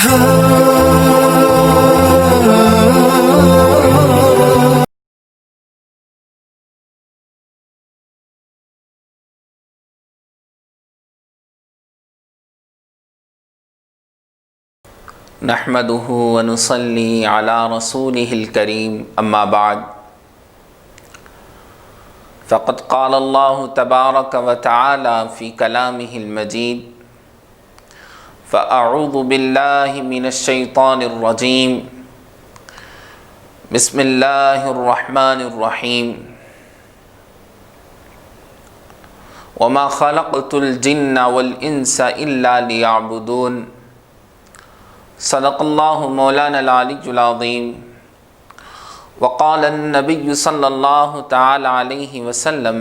نحمده ونصلي على رسوله الكريم اما بعد فقد قال الله تبارك وتعالى في كلامه المجيد فأعوذ بالله من الشيطان الرجيم بسم الله الرحمن الرحيم وما خلقت الجن والإنس إلا ليعبدون صدق الله مولانا العلي العظيم وقال النبي صلى الله تعالى عليه وسلم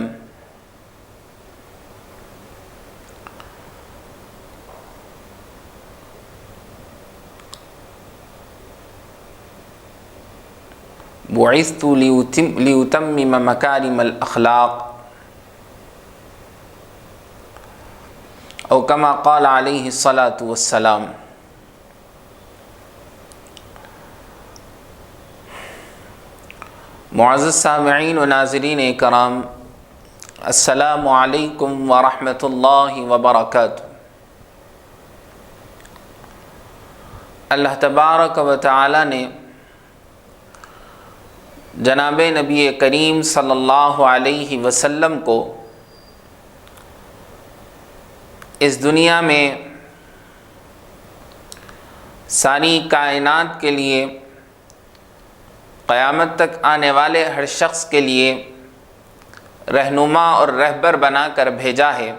بعثت لأتمم مكارم الأخلاق أو كما قال عليه الصلاة والسلام۔ معزز سامعین و ناظرین کرام، السلام علیکم ورحمۃ اللہ وبرکاتہ۔ اللہ تبارک و تعالی نے جناب نبی کریم صلی اللہ علیہ وسلم کو اس دنیا میں ساری کائنات کے لیے، قیامت تک آنے والے ہر شخص کے لیے رہنما اور رہبر بنا کر بھیجا ہے،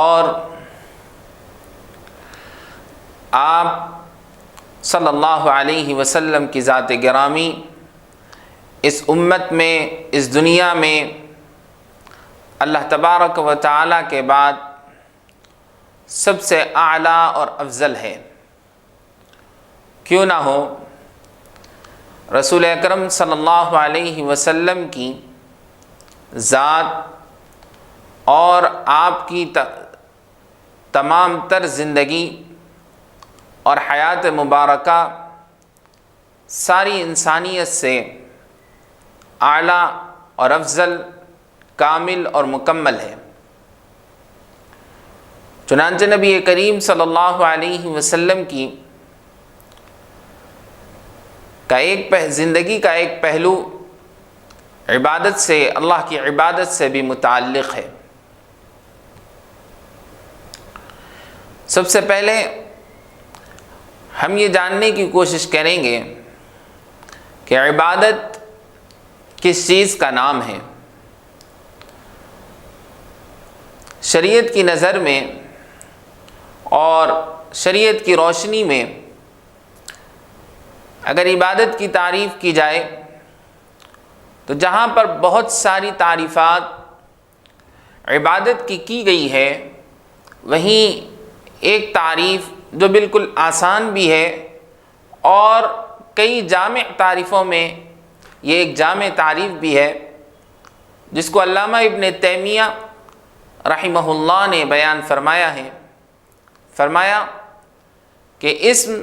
اور آپ صلی اللہ علیہ وسلم کی ذات گرامی اس امت میں، اس دنیا میں اللہ تبارک و تعالی کے بعد سب سے اعلیٰ اور افضل ہے۔ کیوں نہ ہو، رسول اکرم صلی اللہ علیہ وسلم کی ذات اور آپ کی تمام تر زندگی اور حیات مبارکہ ساری انسانیت سے اعلیٰ اور افضل، کامل اور مکمل ہے۔ چنانچہ نبی کریم صلی اللہ علیہ وسلم کی زندگی کا ایک پہلو عبادت سے، اللہ کی عبادت سے بھی متعلق ہے۔ سب سے پہلے ہم یہ جاننے کی کوشش کریں گے کہ عبادت کس چیز کا نام ہے۔ شریعت کی نظر میں اور شریعت کی روشنی میں اگر عبادت کی تعریف کی جائے تو جہاں پر بہت ساری تعریفات عبادت کی گئی ہے، وہیں ایک تعریف جو بالکل آسان بھی ہے اور کئی جامع تعریفوں میں یہ ایک جامع تعریف بھی ہے، جس کو علامہ ابن تیمیہ رحمہ اللہ نے بیان فرمایا ہے۔ فرمایا کہ اسم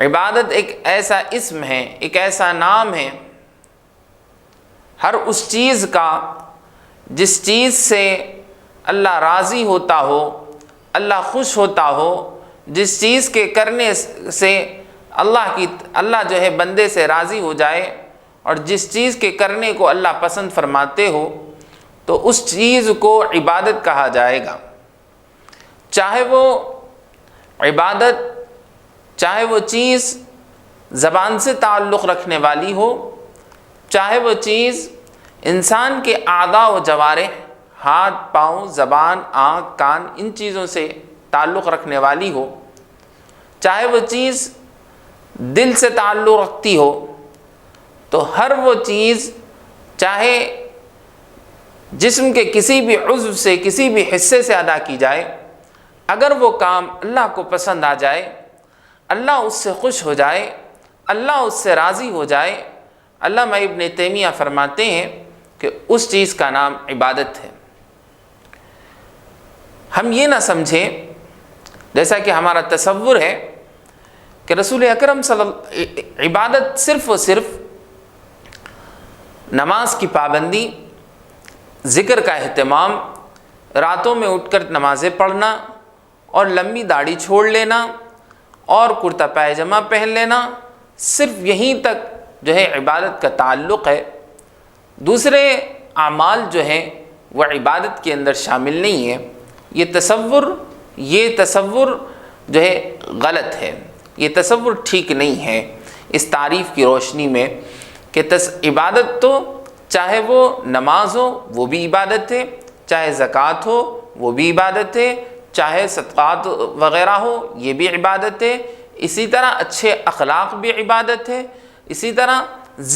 عبادت ایک ایسا اسم ہے، ایک ایسا نام ہے، ہر اس چیز کا جس چیز سے اللہ راضی ہوتا ہو، اللہ خوش ہوتا ہو، جس چیز کے کرنے سے اللہ جو ہے بندے سے راضی ہو جائے، اور جس چیز کے کرنے کو اللہ پسند فرماتے ہو، تو اس چیز کو عبادت کہا جائے گا۔ چاہے وہ چیز زبان سے تعلق رکھنے والی ہو، چاہے وہ چیز انسان کے اعضاء و جوارح، ہاتھ، پاؤں، زبان، آنکھ، کان، ان چیزوں سے تعلق رکھنے والی ہو، چاہے وہ چیز دل سے تعلق رکھتی ہو، تو ہر وہ چیز چاہے جسم کے کسی بھی عضو سے، کسی بھی حصے سے ادا کی جائے، اگر وہ کام اللہ کو پسند آ جائے، اللہ اس سے خوش ہو جائے، اللہ اس سے راضی ہو جائے، علامہ ابن تیمیہ فرماتے ہیں کہ اس چیز کا نام عبادت ہے۔ ہم یہ نہ سمجھیں جیسا کہ ہمارا تصور ہے کہ رسول اکرم عبادت صرف و صرف نماز کی پابندی، ذکر کا اہتمام، راتوں میں اٹھ کر نمازیں پڑھنا اور لمبی داڑھی چھوڑ لینا اور کرتا پائجامہ پہن لینا، صرف یہیں تک جو ہے عبادت کا تعلق ہے. دوسرے اعمال جو ہیں وہ عبادت کے اندر شامل نہیں ہے. یہ تصور جو ہے غلط ہے، یہ تصور ٹھیک نہیں ہے اس تعریف کی روشنی میں کہ عبادت تو چاہے وہ نماز ہو وہ بھی عبادت ہے، چاہے زکوٰۃ ہو وہ بھی عبادت ہے، چاہے صدقات وغیرہ ہو یہ بھی عبادت ہے، اسی طرح اچھے اخلاق بھی عبادت ہے، اسی طرح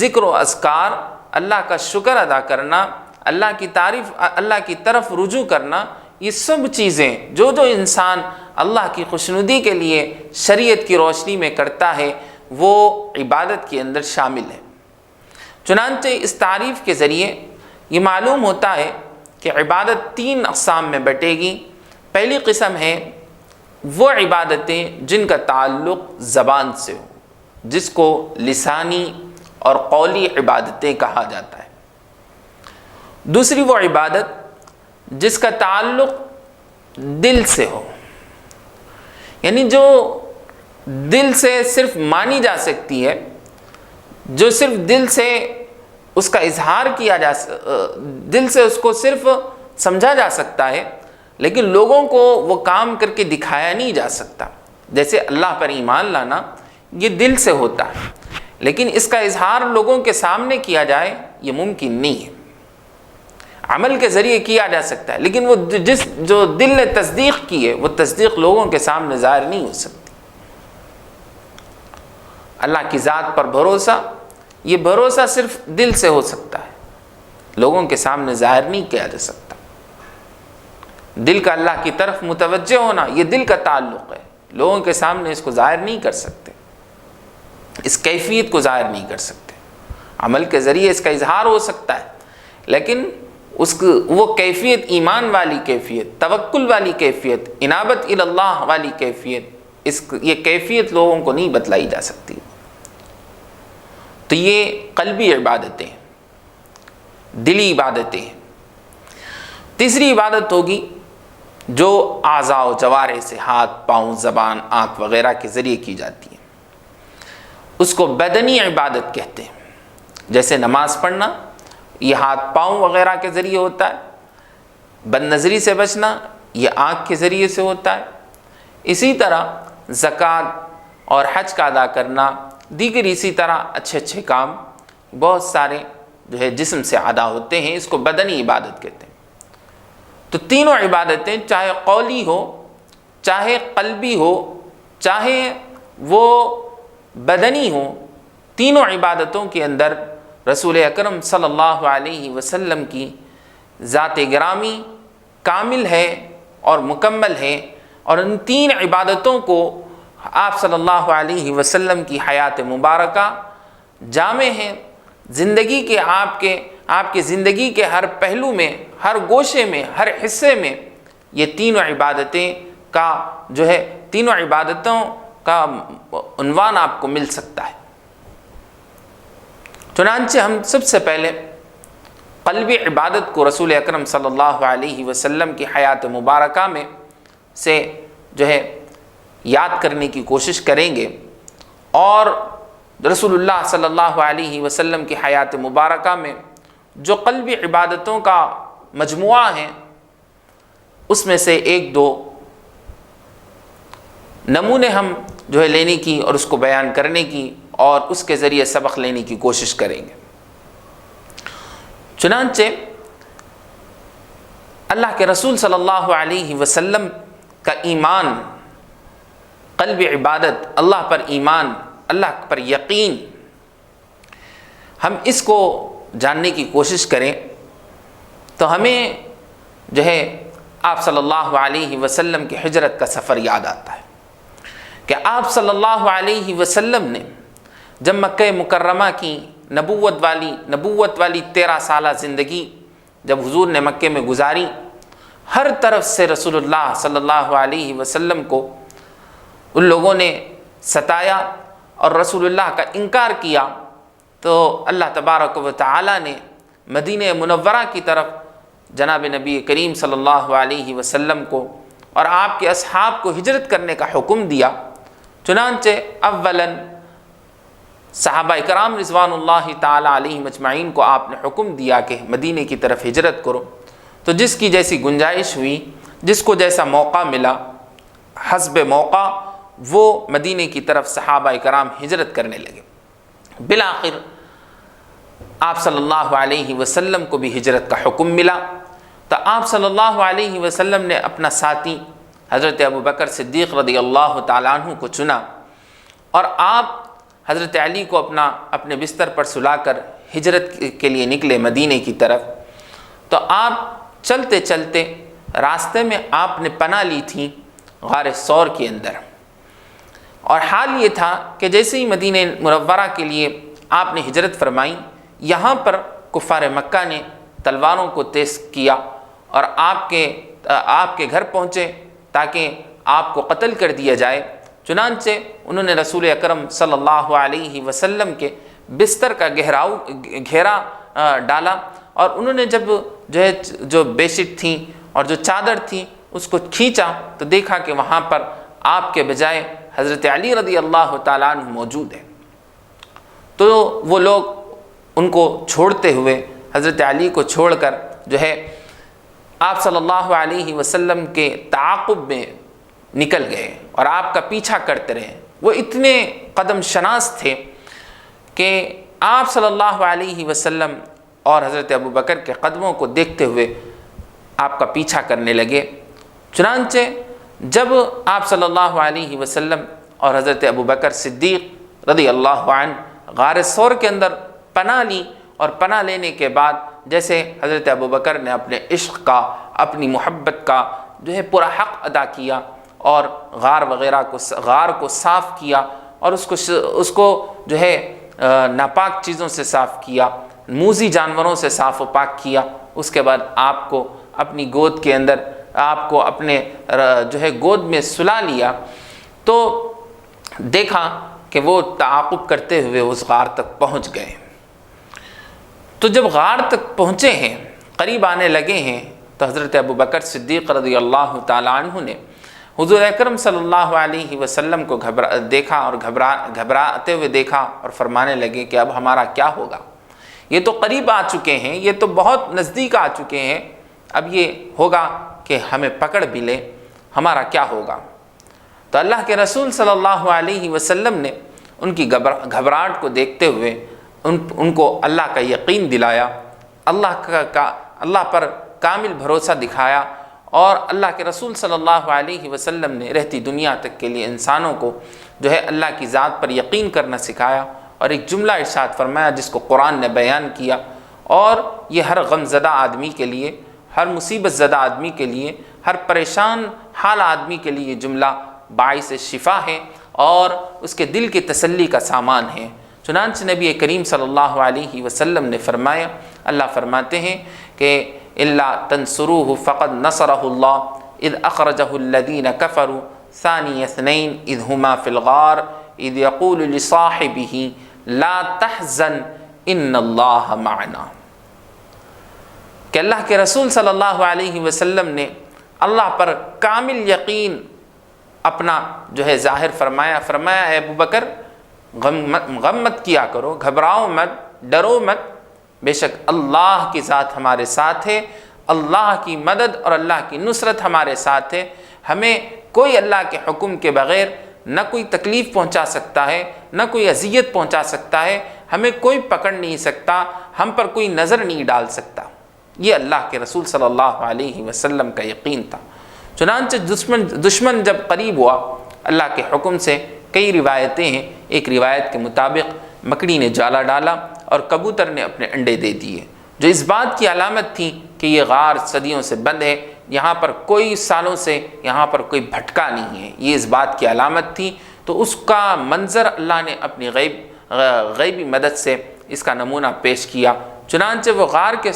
ذکر و اذکار، اللہ کا شکر ادا کرنا، اللہ کی تعریف، اللہ کی طرف رجوع کرنا، یہ سب چیزیں جو انسان اللہ کی خوشنودی کے لیے شریعت کی روشنی میں کرتا ہے وہ عبادت کے اندر شامل ہے. چنانچہ اس تعریف کے ذریعے یہ معلوم ہوتا ہے کہ عبادت 3 اقسام میں بٹے گی. پہلی قسم ہے وہ عبادتیں جن کا تعلق زبان سے ہو، جس کو لسانی اور قولی عبادتیں کہا جاتا ہے. دوسری وہ عبادت جس کا تعلق دل سے ہو، یعنی جو دل سے صرف مانی جا سکتی ہے، جو صرف دل سے اس کا اظہار کیا دل سے اس کو صرف سمجھا جا سکتا ہے، لیکن لوگوں کو وہ کام کر کے دکھایا نہیں جا سکتا. جیسے اللہ پر ایمان لانا یہ دل سے ہوتا ہے، لیکن اس کا اظہار لوگوں کے سامنے کیا جائے یہ ممکن نہیں ہے. عمل کے ذریعے کیا جا سکتا ہے، لیکن وہ جو دل نے تصدیق کی ہے وہ تصدیق لوگوں کے سامنے ظاہر نہیں ہو سکتی. اللہ کی ذات پر بھروسہ، یہ بھروسہ صرف دل سے ہو سکتا ہے، لوگوں کے سامنے ظاہر نہیں کیا جا سکتا. دل کا اللہ کی طرف متوجہ ہونا یہ دل کا تعلق ہے، لوگوں کے سامنے اس کو ظاہر نہیں کر سکتے، اس کیفیت کو ظاہر نہیں کر سکتے. عمل کے ذریعے اس کا اظہار ہو سکتا ہے، لیکن وہ کیفیت، ایمان والی کیفیت، توکل والی کیفیت، انابت الی اللہ والی کیفیت، یہ کیفیت لوگوں کو نہیں بتلائی جا سکتی. تو یہ قلبی عبادتیں، دلی عبادتیں ہیں. تیسری عبادت ہوگی جو اعضاء و جوارح سے، ہاتھ، پاؤں، زبان، آنکھ وغیرہ کے ذریعے کی جاتی ہے. اس کو بدنی عبادت کہتے ہیں. جیسے نماز پڑھنا یہ ہاتھ پاؤں وغیرہ کے ذریعے ہوتا ہے، بد نظری سے بچنا یہ آنکھ کے ذریعے سے ہوتا ہے. اسی طرح زکوٰۃ اور حج کا ادا کرنا، دیگر اسی طرح اچھے کام بہت سارے جو ہے جسم سے ادا ہوتے ہیں، اس کو بدنی عبادت کہتے ہیں. تو تینوں عبادتیں چاہے قولی ہو، چاہے قلبی ہو، چاہے وہ بدنی ہو، تینوں عبادتوں کے اندر رسول اکرم صلی اللہ علیہ وسلم کی ذات گرامی کامل ہے اور مکمل ہے. اور ان 3 عبادتوں کو آپ صلی اللہ علیہ وسلم کی حیات مبارکہ جامع ہیں. زندگی کے آپ کے زندگی کے ہر پہلو میں، ہر گوشے میں، ہر حصے میں یہ تینوں عبادتیں کا جو ہے، تینوں عبادتوں کا عنوان آپ کو مل سکتا ہے. چنانچہ ہم سب سے پہلے قلبی عبادت کو رسول اکرم صلی اللہ علیہ وسلم کی حیات مبارکہ میں سے جو ہے یاد کرنے کی کوشش کریں گے. اور رسول اللہ صلی اللہ علیہ وسلم کی حیات مبارکہ میں جو قلبی عبادتوں کا مجموعہ ہے اس میں سے 1-2 نمونے ہم جو ہے لینے کی اور اس کو بیان کرنے کی اور اس کے ذریعے سبق لینے کی کوشش کریں گے. چنانچہ اللہ کے رسول صلی اللہ علیہ وسلم کا ایمان، قلبی عبادت، اللہ پر ایمان، اللہ پر یقین، ہم اس کو جاننے کی کوشش کریں تو ہمیں جو ہے آپ صلی اللہ علیہ وسلم کی ہجرت کا سفر یاد آتا ہے کہ آپ صلی اللہ علیہ وسلم نے جب مکہ مکرمہ کی نبوت والی 13 سالہ زندگی جب حضور نے مکے میں گزاری، ہر طرف سے رسول اللہ صلی اللہ علیہ وسلم کو ان لوگوں نے ستایا اور رسول اللہ کا انکار کیا، تو اللہ تبارک و تعالی نے مدینہ منورہ کی طرف جناب نبی کریم صلی اللہ علیہ وسلم کو اور آپ کے اصحاب کو ہجرت کرنے کا حکم دیا۔ چنانچہ اولاً صحابہ کرام رضوان اللہ تعالی علیہم اجمعین کو آپ نے حکم دیا کہ مدینے کی طرف ہجرت کرو، تو جس کی جیسی گنجائش ہوئی، جس کو جیسا موقع ملا، حسب موقع وہ مدینے کی طرف صحابہ کرام ہجرت کرنے لگے۔ بالآخر آپ صلی اللہ علیہ وسلم کو بھی ہجرت کا حکم ملا، تو آپ صلی اللہ علیہ وسلم نے اپنا ساتھی حضرت ابوبکر صدیق رضی اللہ تعالیٰ عنہ کو چنا، اور آپ حضرت علی کو اپنے بستر پر سلا کر ہجرت کے لیے نکلے مدینے کی طرف۔ تو آپ چلتے چلتے راستے میں آپ نے پناہ لی تھی غار ثور کے اندر، اور حال یہ تھا کہ جیسے ہی مدینہ منورہ کے لیے آپ نے ہجرت فرمائی، یہاں پر کفار مکہ نے تلواروں کو تیز کیا اور آپ کے گھر پہنچے تاکہ آپ کو قتل کر دیا جائے۔ چنانچہ انہوں نے رسول اکرم صلی اللہ علیہ وسلم کے بستر کا گھیرا ڈالا، اور انہوں نے جب جو بیڈ شیٹ تھیں اور جو چادر تھی اس کو کھینچا تو دیکھا کہ وہاں پر آپ کے بجائے حضرت علی رضی اللہ تعالیٰ عنہ موجود ہے۔ تو وہ لوگ ان کو چھوڑتے ہوئے، حضرت علی کو چھوڑ کر آپ صلی اللہ علیہ وسلم کے تعاقب میں نکل گئے اور آپ کا پیچھا کرتے رہے۔ وہ اتنے قدم شناس تھے کہ آپ صلی اللہ علیہ وسلم اور حضرت ابوبکر کے قدموں کو دیکھتے ہوئے آپ کا پیچھا کرنے لگے۔ چنانچہ جب آپ صلی اللہ علیہ وسلم اور حضرت ابوبکر صدیق رضی اللہ عنہ غار ثور کے اندر پناہ لی، اور پناہ لینے کے بعد جیسے حضرت ابوبکر نے اپنے عشق کا، اپنی محبت کا پورا حق ادا کیا، اور غار کو صاف کیا، اور اس کو ناپاک چیزوں سے صاف کیا، موذی جانوروں سے صاف و پاک کیا۔ اس کے بعد آپ کو اپنی گود کے اندر، آپ کو اپنے گود میں سلا لیا، تو دیکھا کہ وہ تعاقب کرتے ہوئے اس غار تک پہنچ گئے۔ تو جب غار تک پہنچے ہیں، قریب آنے لگے ہیں، تو حضرت ابوبکر صدیق رضی اللہ تعالیٰ عنہ نے حضور اکرم صلی اللہ علیہ وسلم کو دیکھا اور گھبراتے ہوئے دیکھا، اور فرمانے لگے کہ اب ہمارا کیا ہوگا؟ یہ تو قریب آ چکے ہیں، یہ تو بہت نزدیک آ چکے ہیں، اب یہ ہوگا کہ ہمیں پکڑ بھی لے، ہمارا کیا ہوگا؟ تو اللہ کے رسول صلی اللہ علیہ وسلم نے ان کی گھبراہٹ کو دیکھتے ہوئے ان کو اللہ کا یقین دلایا، اللہ پر کامل بھروسہ دکھایا، اور اللہ کے رسول صلی اللہ علیہ وسلم نے رہتی دنیا تک کے لیے انسانوں کو اللہ کی ذات پر یقین کرنا سکھایا، اور ایک جملہ ارشاد فرمایا جس کو قرآن نے بیان کیا، اور یہ ہر غم زدہ آدمی کے لیے، ہر مصیبت زدہ آدمی کے لیے، ہر پریشان حال آدمی کے لیے یہ جملہ باعث شفا ہے اور اس کے دل کی تسلی کا سامان ہے۔ چنانچہ نبی کریم صلی اللہ علیہ وسلم نے فرمایا، اللہ فرماتے ہیں کہ الا تنصروه فقد نصره الله اذ اخرجه الذين كفروا ثاني اثنين اذ هما في الغار اذ يقول لصاحبه لا تحزن ان الله معنا۔ کہ اللہ کے رسول صلی اللہ علیہ وسلم نے اللہ پر کامل یقین اپنا ظاہر فرمایا اے ابوبکر، غم مت کیا کرو، گھبراؤ مت، ڈرو مت، بے شک اللہ کی ذات ہمارے ساتھ ہے، اللہ کی مدد اور اللہ کی نصرت ہمارے ساتھ ہے۔ ہمیں کوئی اللہ کے حکم کے بغیر نہ کوئی تکلیف پہنچا سکتا ہے، نہ کوئی اذیت پہنچا سکتا ہے، ہمیں کوئی پکڑ نہیں سکتا، ہم پر کوئی نظر نہیں ڈال سکتا۔ یہ اللہ کے رسول صلی اللہ علیہ وسلم کا یقین تھا۔ چنانچہ دشمن جب قریب ہوا اللہ کے حکم سے، کئی روایتیں ہیں، ایک روایت کے مطابق مکڑی نے جالا ڈالا اور کبوتر نے اپنے انڈے دے دیے، جو اس بات کی علامت تھی کہ یہ غار صدیوں سے بند ہے، یہاں پر کوئی سالوں سے یہاں پر کوئی بھٹکا نہیں ہے، یہ اس بات کی علامت تھی۔ تو اس کا منظر اللہ نے اپنی غیبی مدد سے اس کا نمونہ پیش کیا۔ چنانچہ وہ غار کے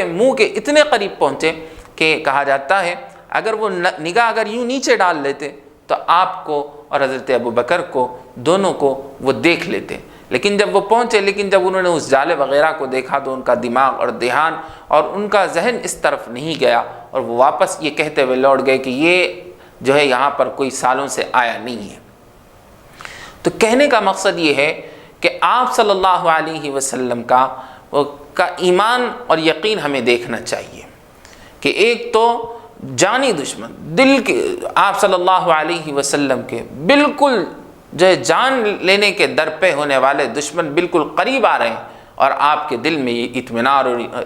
منہ کے اتنے قریب پہنچے کہ کہا جاتا ہے اگر وہ نگاہ اگر یوں نیچے ڈال لیتے تو آپ کو اور حضرت ابوبکر کو دونوں کو وہ دیکھ لیتے، لیکن جب وہ پہنچے، لیکن جب انہوں نے اس جالے وغیرہ کو دیکھا تو ان کا دماغ اور دھیان اور ان کا ذہن اس طرف نہیں گیا، اور وہ واپس یہ کہتے ہوئے لوٹ گئے کہ یہ جو ہے یہاں پر کوئی سالوں سے آیا نہیں ہے۔ تو کہنے کا مقصد یہ ہے کہ آپ صلی اللہ علیہ وسلم کا ایمان اور یقین ہمیں دیکھنا چاہیے کہ ایک تو جانی دشمن دل کے آپ صلی اللہ علیہ وسلم کے بالکل جو ہے جان لینے کے در پہ ہونے والے دشمن بالکل قریب آ رہے ہیں، اور آپ کے دل میں یہ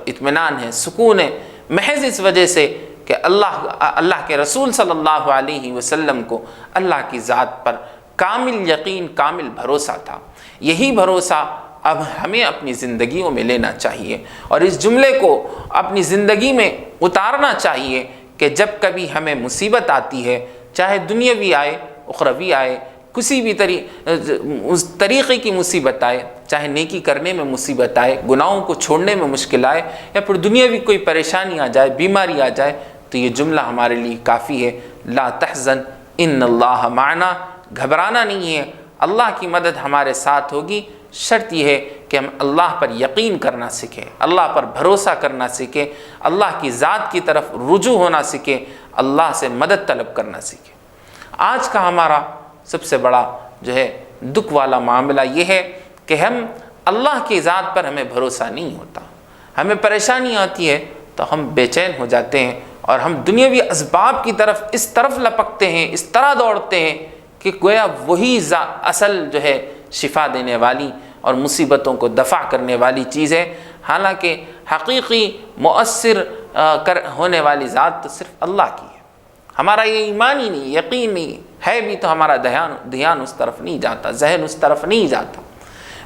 اطمینان ہے، سکون ہے، محض اس وجہ سے کہ اللہ کے رسول صلی اللہ علیہ وسلم کو اللہ کی ذات پر کامل یقین، کامل بھروسہ تھا۔ یہی بھروسہ اب ہمیں اپنی زندگیوں میں لینا چاہیے، اور اس جملے کو اپنی زندگی میں اتارنا چاہیے کہ جب کبھی ہمیں مصیبت آتی ہے، چاہے دنیاوی آئے، اخروی آئے، کسی بھی اس طریقے کی مصیبت آئے، چاہے نیکی کرنے میں مصیبت آئے، گناہوں کو چھوڑنے میں مشکل آئے، یا پھر دنیاوی کوئی پریشانی آ جائے، بیماری آ جائے، تو یہ جملہ ہمارے لیے کافی ہے، لا تحزن ان اللہ معنا۔ گھبرانا نہیں ہے، اللہ کی مدد ہمارے ساتھ ہوگی، شرط یہ ہے کہ ہم اللہ پر یقین کرنا سیکھیں، اللہ پر بھروسہ کرنا سیکھیں، اللہ کی ذات کی طرف رجوع ہونا سیکھیں، اللہ سے مدد طلب کرنا سیکھیں۔ آج کا ہمارا سب سے بڑا جو ہے دکھ والا معاملہ یہ ہے کہ ہم اللہ کی ذات پر ہمیں بھروسہ نہیں ہوتا، ہمیں پریشانی آتی ہے تو ہم بے چین ہو جاتے ہیں، اور ہم دنیاوی اسباب کی طرف اس طرف لپکتے ہیں، اس طرح دوڑتے ہیں کہ گویا وہی اصل جو ہے شفا دینے والی اور مصیبتوں کو دفع کرنے والی چیز ہے، حالانکہ حقیقی مؤثر ہونے والی ذات تو صرف اللہ کی ہے۔ ہمارا یہ ایمان ہی نہیں، یقین نہیں ہے بھی تو ہمارا دھیان اس طرف نہیں جاتا، ذہن اس طرف نہیں جاتا۔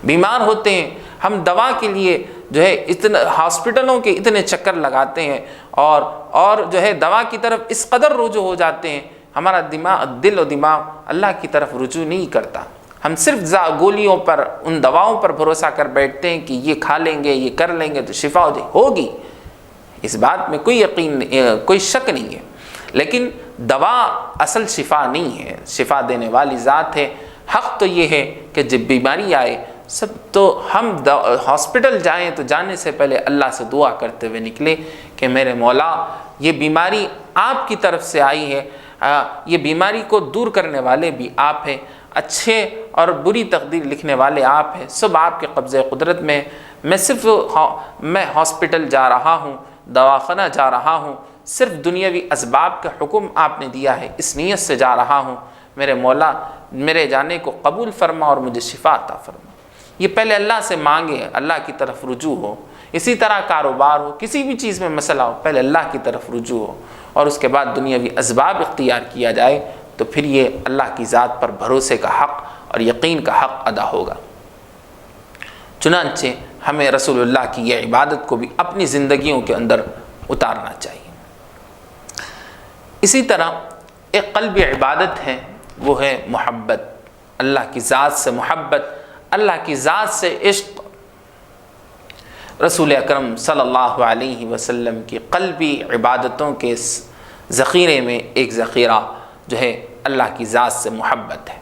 بیمار ہوتے ہیں، ہم دوا کے لیے جو ہے اتنا ہاسپٹلوں کے اتنے چکر لگاتے ہیں، اور جو ہے دوا کی طرف اس قدر رجوع ہو جاتے ہیں، ہمارا دل و دماغ اللہ کی طرف رجوع نہیں کرتا۔ ہم صرف گولیوں پر، ان دواؤں پر بھروسہ کر بیٹھتے ہیں کہ یہ کھا لیں گے، یہ کر لیں گے تو شفا ہوگی، اس بات میں کوئی یقین، کوئی شک نہیں ہے، لیکن دوا اصل شفا نہیں ہے، شفا دینے والی ذات ہے۔ حق تو یہ ہے کہ جب بیماری آئے تو ہم ہاسپٹل جائیں تو جانے سے پہلے اللہ سے دعا کرتے ہوئے نکلے کہ میرے مولا یہ بیماری آپ کی طرف سے آئی ہے، یہ بیماری کو دور کرنے والے بھی آپ ہیں، اچھے اور بری تقدیر لکھنے والے آپ ہیں، سب آپ کے قبضۂ قدرت میں، میں ہاسپٹل جا رہا ہوں، دواخانہ جا رہا ہوں، صرف دنیاوی اسباب کا حکم آپ نے دیا ہے، اس نیت سے جا رہا ہوں، میرے مولا میرے جانے کو قبول فرما اور مجھے شفا عطا فرما۔ یہ پہلے اللہ سے مانگے، اللہ کی طرف رجوع ہو۔ اسی طرح کاروبار ہو، کسی بھی چیز میں مسئلہ ہو، پہلے اللہ کی طرف رجوع ہو، اور اس کے بعد دنیاوی اسباب اختیار کیا جائے، تو پھر یہ اللہ کی ذات پر بھروسے کا حق اور یقین کا حق ادا ہوگا۔ چنانچہ ہمیں رسول اللہ کی یہ عبادت کو بھی اپنی زندگیوں کے اندر اتارنا چاہیے۔ اسی طرح ایک قلبی عبادت ہے، وہ ہے محبت، اللہ کی ذات سے محبت، اللہ کی ذات سے عشق۔ رسول اکرم صلی اللہ علیہ وسلم کی قلبی عبادتوں کے ذخیرے میں ایک ذخیرہ جو ہے اللہ کی ذات سے محبت ہے۔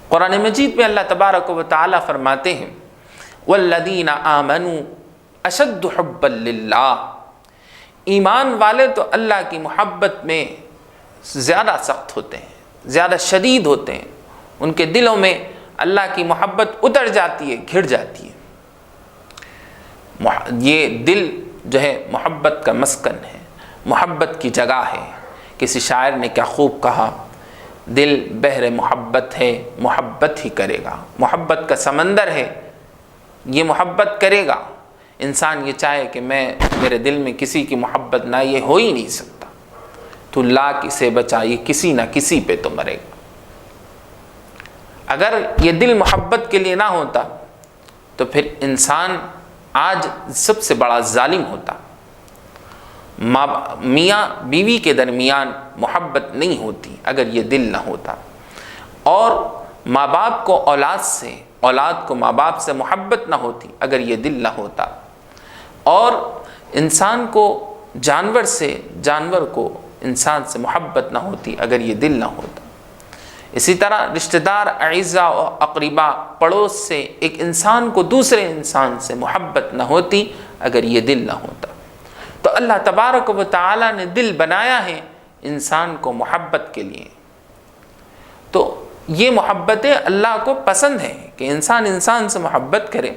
قرآن مجید میں اللہ تبارک و تعالی فرماتے ہیں والذین آمنوا اشد حبا للہ، ایمان والے تو اللہ کی محبت میں زیادہ سخت ہوتے ہیں، زیادہ شدید ہوتے ہیں، ان کے دلوں میں اللہ کی محبت اتر جاتی ہے، گھر جاتی ہے۔ یہ دل جو ہے محبت کا مسکن ہے، محبت کی جگہ ہے۔ کسی شاعر نے کیا خوب کہا، دل بحر محبت ہے، محبت ہی کرے گا، محبت کا سمندر ہے، یہ محبت کرے گا۔ انسان یہ چاہے کہ میرے دل میں کسی کی محبت نہ، یہ ہو ہی نہیں سکتا، تو لاکھ اسے بچا، یہ کسی نہ کسی پہ تو مرے گا۔ اگر یہ دل محبت کے لیے نہ ہوتا تو پھر انسان آج سب سے بڑا ظالم ہوتا۔ میاں بیوی کے درمیان محبت نہیں ہوتی اگر یہ دل نہ ہوتا، اور ماں باپ کو اولاد سے، اولاد کو ماں باپ سے محبت نہ ہوتی اگر یہ دل نہ ہوتا، اور انسان کو جانور سے، جانور کو انسان سے محبت نہ ہوتی اگر یہ دل نہ ہوتا۔ اسی طرح رشتہ دار، اعزاء و اقربا، پڑوس سے ایک انسان کو دوسرے انسان سے محبت نہ ہوتی اگر یہ دل نہ ہوتا۔ تو اللہ تبارک و تعالیٰ نے دل بنایا ہے انسان کو محبت کے لیے۔ تو یہ محبتیں اللہ کو پسند ہیں کہ انسان انسان سے محبت کرے،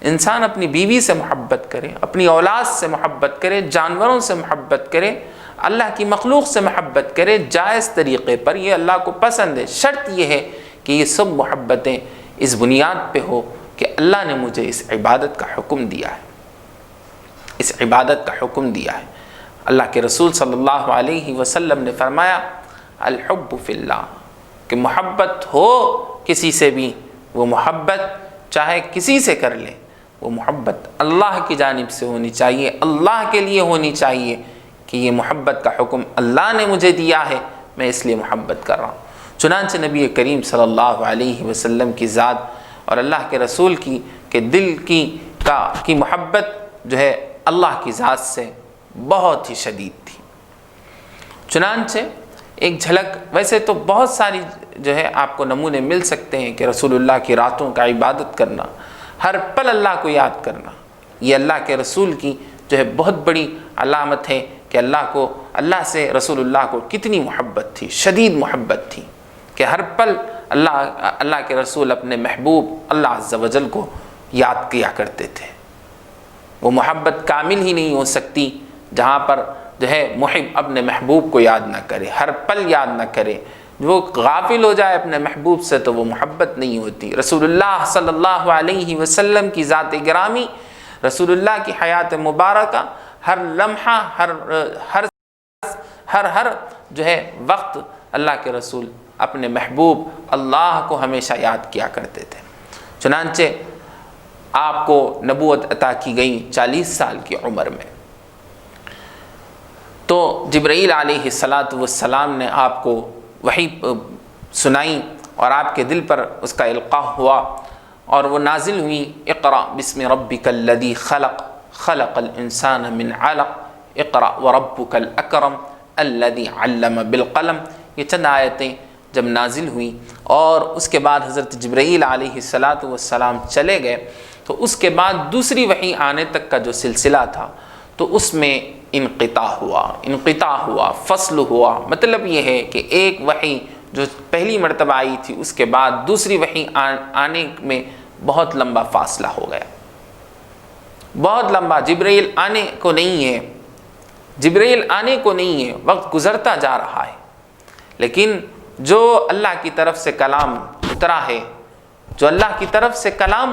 انسان اپنی بیوی سے محبت کرے، اپنی اولاد سے محبت کرے، جانوروں سے محبت کرے، اللہ کی مخلوق سے محبت کرے جائز طریقے پر، یہ اللہ کو پسند ہے۔ شرط یہ ہے کہ یہ سب محبتیں اس بنیاد پہ ہو کہ اللہ نے مجھے اس عبادت کا حکم دیا ہے، اس عبادت کا حکم دیا ہے۔ اللہ کے رسول صلی اللہ علیہ وسلم نے فرمایا الحب فی اللہ، کہ محبت ہو کسی سے بھی، وہ محبت چاہے کسی سے کر لے، وہ محبت اللہ کی جانب سے ہونی چاہیے، اللہ کے لیے ہونی چاہیے کہ یہ محبت کا حکم اللہ نے مجھے دیا ہے، میں اس لیے محبت کر رہا ہوں۔ چنانچہ نبی کریم صلی اللہ علیہ وسلم کی ذات اور اللہ کے رسول کے دل کی محبت جو ہے اللہ کی ذات سے بہت ہی شدید تھی۔ چنانچہ ایک جھلک، ویسے تو بہت ساری جو ہے آپ کو نمونے مل سکتے ہیں کہ رسول اللہ کی راتوں کا عبادت کرنا، ہر پل اللہ کو یاد کرنا، یہ اللہ کے رسول کی جو ہے بہت بڑی علامت ہے کہ اللہ سے رسول اللہ کو کتنی محبت تھی، شدید محبت تھی کہ ہر پل اللہ کے رسول اپنے محبوب اللہ عز و جل کو یاد کیا کرتے تھے۔ وہ محبت کامل ہی نہیں ہو سکتی جہاں پر جو ہے محب اپنے محبوب کو یاد نہ کرے، ہر پل یاد نہ کرے، وہ غافل ہو جائے اپنے محبوب سے تو وہ محبت نہیں ہوتی۔ رسول اللہ صلی اللہ علیہ وسلم کی ذات گرامی، رسول اللہ کی حیات مبارکہ، ہر لمحہ ہر جو ہے وقت اللہ کے رسول اپنے محبوب اللہ کو ہمیشہ یاد کیا کرتے تھے۔ چنانچہ آپ کو نبوت عطا کی گئی 40 سال کی عمر میں، تو جبرائیل علیہ السلام نے آپ کو وحی سنائی اور آپ کے دل پر اس کا القاء ہوا اور وہ نازل ہوئی، اقرأ بسم ربک الذی خلق خلق الانسان من علق اقرأ وربک الاکرم الذی علم بالقلم۔ یہ چند آیتیں جب نازل ہوئیں اور اس کے بعد حضرت جبرائیل علیہ السلام چلے گئے، تو اس کے بعد دوسری وحی آنے تک کا جو سلسلہ تھا تو اس میں انقطاع ہوا، فصل ہوا۔ مطلب یہ ہے کہ ایک وحی جو پہلی مرتبہ آئی تھی اس کے بعد دوسری وحی آنے میں بہت لمبا فاصلہ ہو گیا، بہت لمبا۔ جبرائیل آنے کو نہیں ہے، وقت گزرتا جا رہا ہے، لیکن جو اللہ کی طرف سے کلام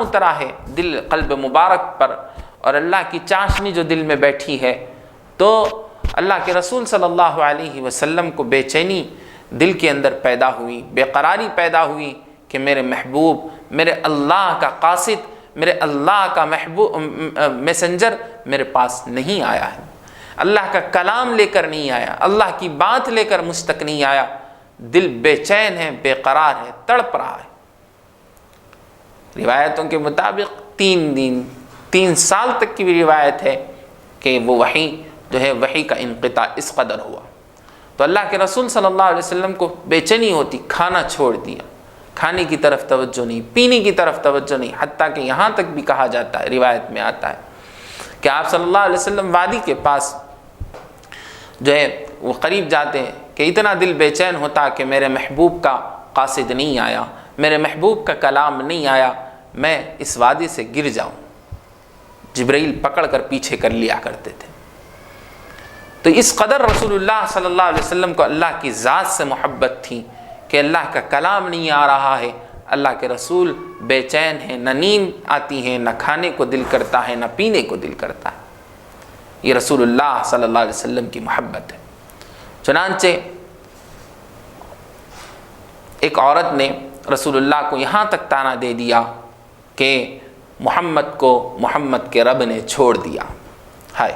اترا ہے، دل قلب مبارک پر، اور اللہ کی چاشنی جو دل میں بیٹھی ہے، تو اللہ کے رسول صلی اللہ علیہ وسلم کو بے چینی دل کے اندر پیدا ہوئی، بے قراری پیدا ہوئی کہ میرے محبوب، میرے اللہ کا قاصد، میرے اللہ کا میسنجر میرے پاس نہیں آیا ہے، اللہ کا کلام لے کر نہیں آیا، اللہ کی بات لے کر مجھ تک نہیں آیا۔ دل بے چین ہے، بے قرار ہے، تڑپ رہا ہے۔ روایتوں کے مطابق 3 سال تک کی بھی روایت ہے کہ وہ وحی کا انقطاع اس قدر ہوا۔ تو اللہ کے رسول صلی اللہ علیہ وسلم کو بے چینی ہوتی، کھانا چھوڑ دیا، کھانے کی طرف توجہ نہیں، پینے کی طرف توجہ نہیں، حتیٰ کہ یہاں تک بھی کہا جاتا ہے، روایت میں آتا ہے کہ آپ صلی اللہ علیہ وسلم وادی کے پاس جو ہے وہ قریب جاتے ہیں کہ اتنا دل بے چین ہوتا کہ میرے محبوب کا قاصد نہیں آیا، میرے محبوب کا کلام نہیں آیا، میں اس وادی سے گر جاؤں۔ جبرائیل پکڑ کر پیچھے کر لیا کرتے تھے۔ تو اس قدر رسول اللہ صلی اللہ علیہ وسلم کو اللہ کی ذات سے محبت تھی کہ اللہ کا کلام نہیں آ رہا ہے، اللہ کے رسول بے چین ہیں، نہ نیند آتی ہے، نہ کھانے کو دل کرتا ہے، نہ پینے کو دل کرتا ہے۔ یہ رسول اللہ صلی اللہ علیہ وسلم کی محبت ہے۔ چنانچہ ایک عورت نے رسول اللہ کو یہاں تک طعنہ دے دیا کہ محمد کے رب نے چھوڑ دیا۔ ہائے،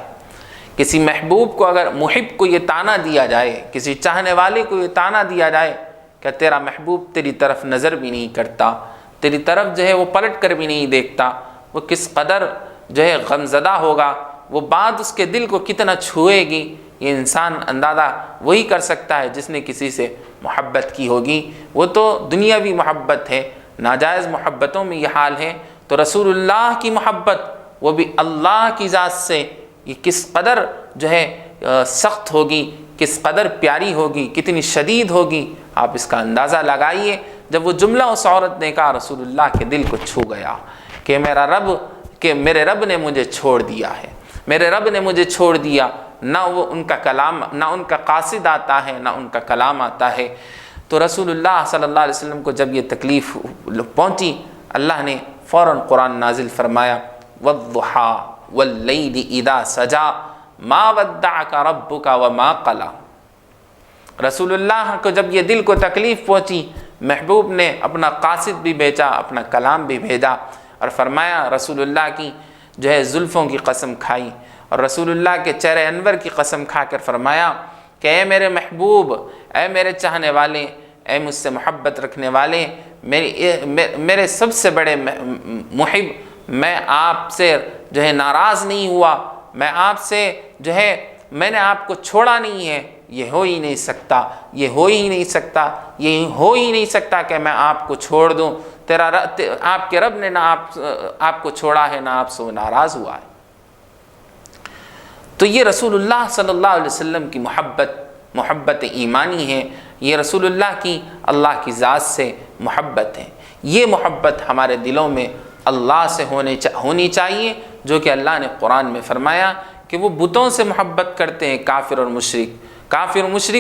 کسی محبوب کو، اگر محب کو یہ طعنہ دیا جائے، کسی چاہنے والے کو یہ طعنہ دیا جائے کہ تیرا محبوب تیری طرف نظر بھی نہیں کرتا، تیری طرف جو ہے وہ پلٹ کر بھی نہیں دیکھتا، وہ کس قدر جو ہے غمزدہ ہوگا، وہ بات اس کے دل کو کتنا چھوئے گی یہ انسان اندازہ وہی کر سکتا ہے جس نے کسی سے محبت کی ہوگی، وہ تو دنیاوی محبت ہے، ناجائز محبتوں میں یہ حال ہے، تو رسول اللہ کی محبت وہ بھی اللہ کی ذات سے یہ کس قدر جو ہے سخت ہوگی، کس قدر پیاری ہوگی، کتنی شدید ہوگی، آپ اس کا اندازہ لگائیے۔ جب وہ جملہ اس عورت نے کہا رسول اللہ کے دل کو چھو گیا کہ میرے رب نے مجھے چھوڑ دیا ہے، میرے رب نے مجھے چھوڑ دیا، نہ وہ ان کا کلام، نہ ان کا قاصد آتا ہے، نہ ان کا کلام آتا ہے۔ تو رسول اللہ صلی اللہ علیہ وسلم کو جب یہ تکلیف پہنچی، اللہ نے فوراً قرآن نازل فرمایا، والضحیٰ واللیل اذا سجا ما ودعک ربک وما قلی۔ رسول اللہ کو جب یہ دل کو تکلیف پہنچی، محبوب نے اپنا قاصد بھی بھیجا، اپنا کلام بھی بھیجا، اور فرمایا رسول اللہ کی جو ہے زلفوں کی قسم کھائی، اور رسول اللہ کے چہرے انور کی قسم کھا کر فرمایا کہ اے میرے محبوب، اے میرے چاہنے والے، اے مجھ سے محبت رکھنے والے، میرے سب سے بڑے محب، میں آپ سے جو ہے ناراض نہیں ہوا، میں آپ سے جو ہے میں نے آپ کو چھوڑا نہیں ہے، یہ ہو ہی نہیں سکتا، یہ ہو ہی نہیں سکتا، یہ ہو ہی نہیں سکتا کہ میں آپ کو چھوڑ دوں، آپ کے رب نے نہ آپ کو چھوڑا ہے، نہ آپ سے ناراض ہوا ہے۔ تو یہ رسول اللہ صلی اللہ علیہ وسلم کی محبت ایمانی ہے، یہ رسول اللہ کی اللہ کی ذات سے محبت ہے۔ یہ محبت ہمارے دلوں میں اللہ سے ہونی چاہیے، جو کہ اللہ نے قرآن میں فرمایا کہ وہ بتوں سے محبت کرتے ہیں، کافر اور مشرک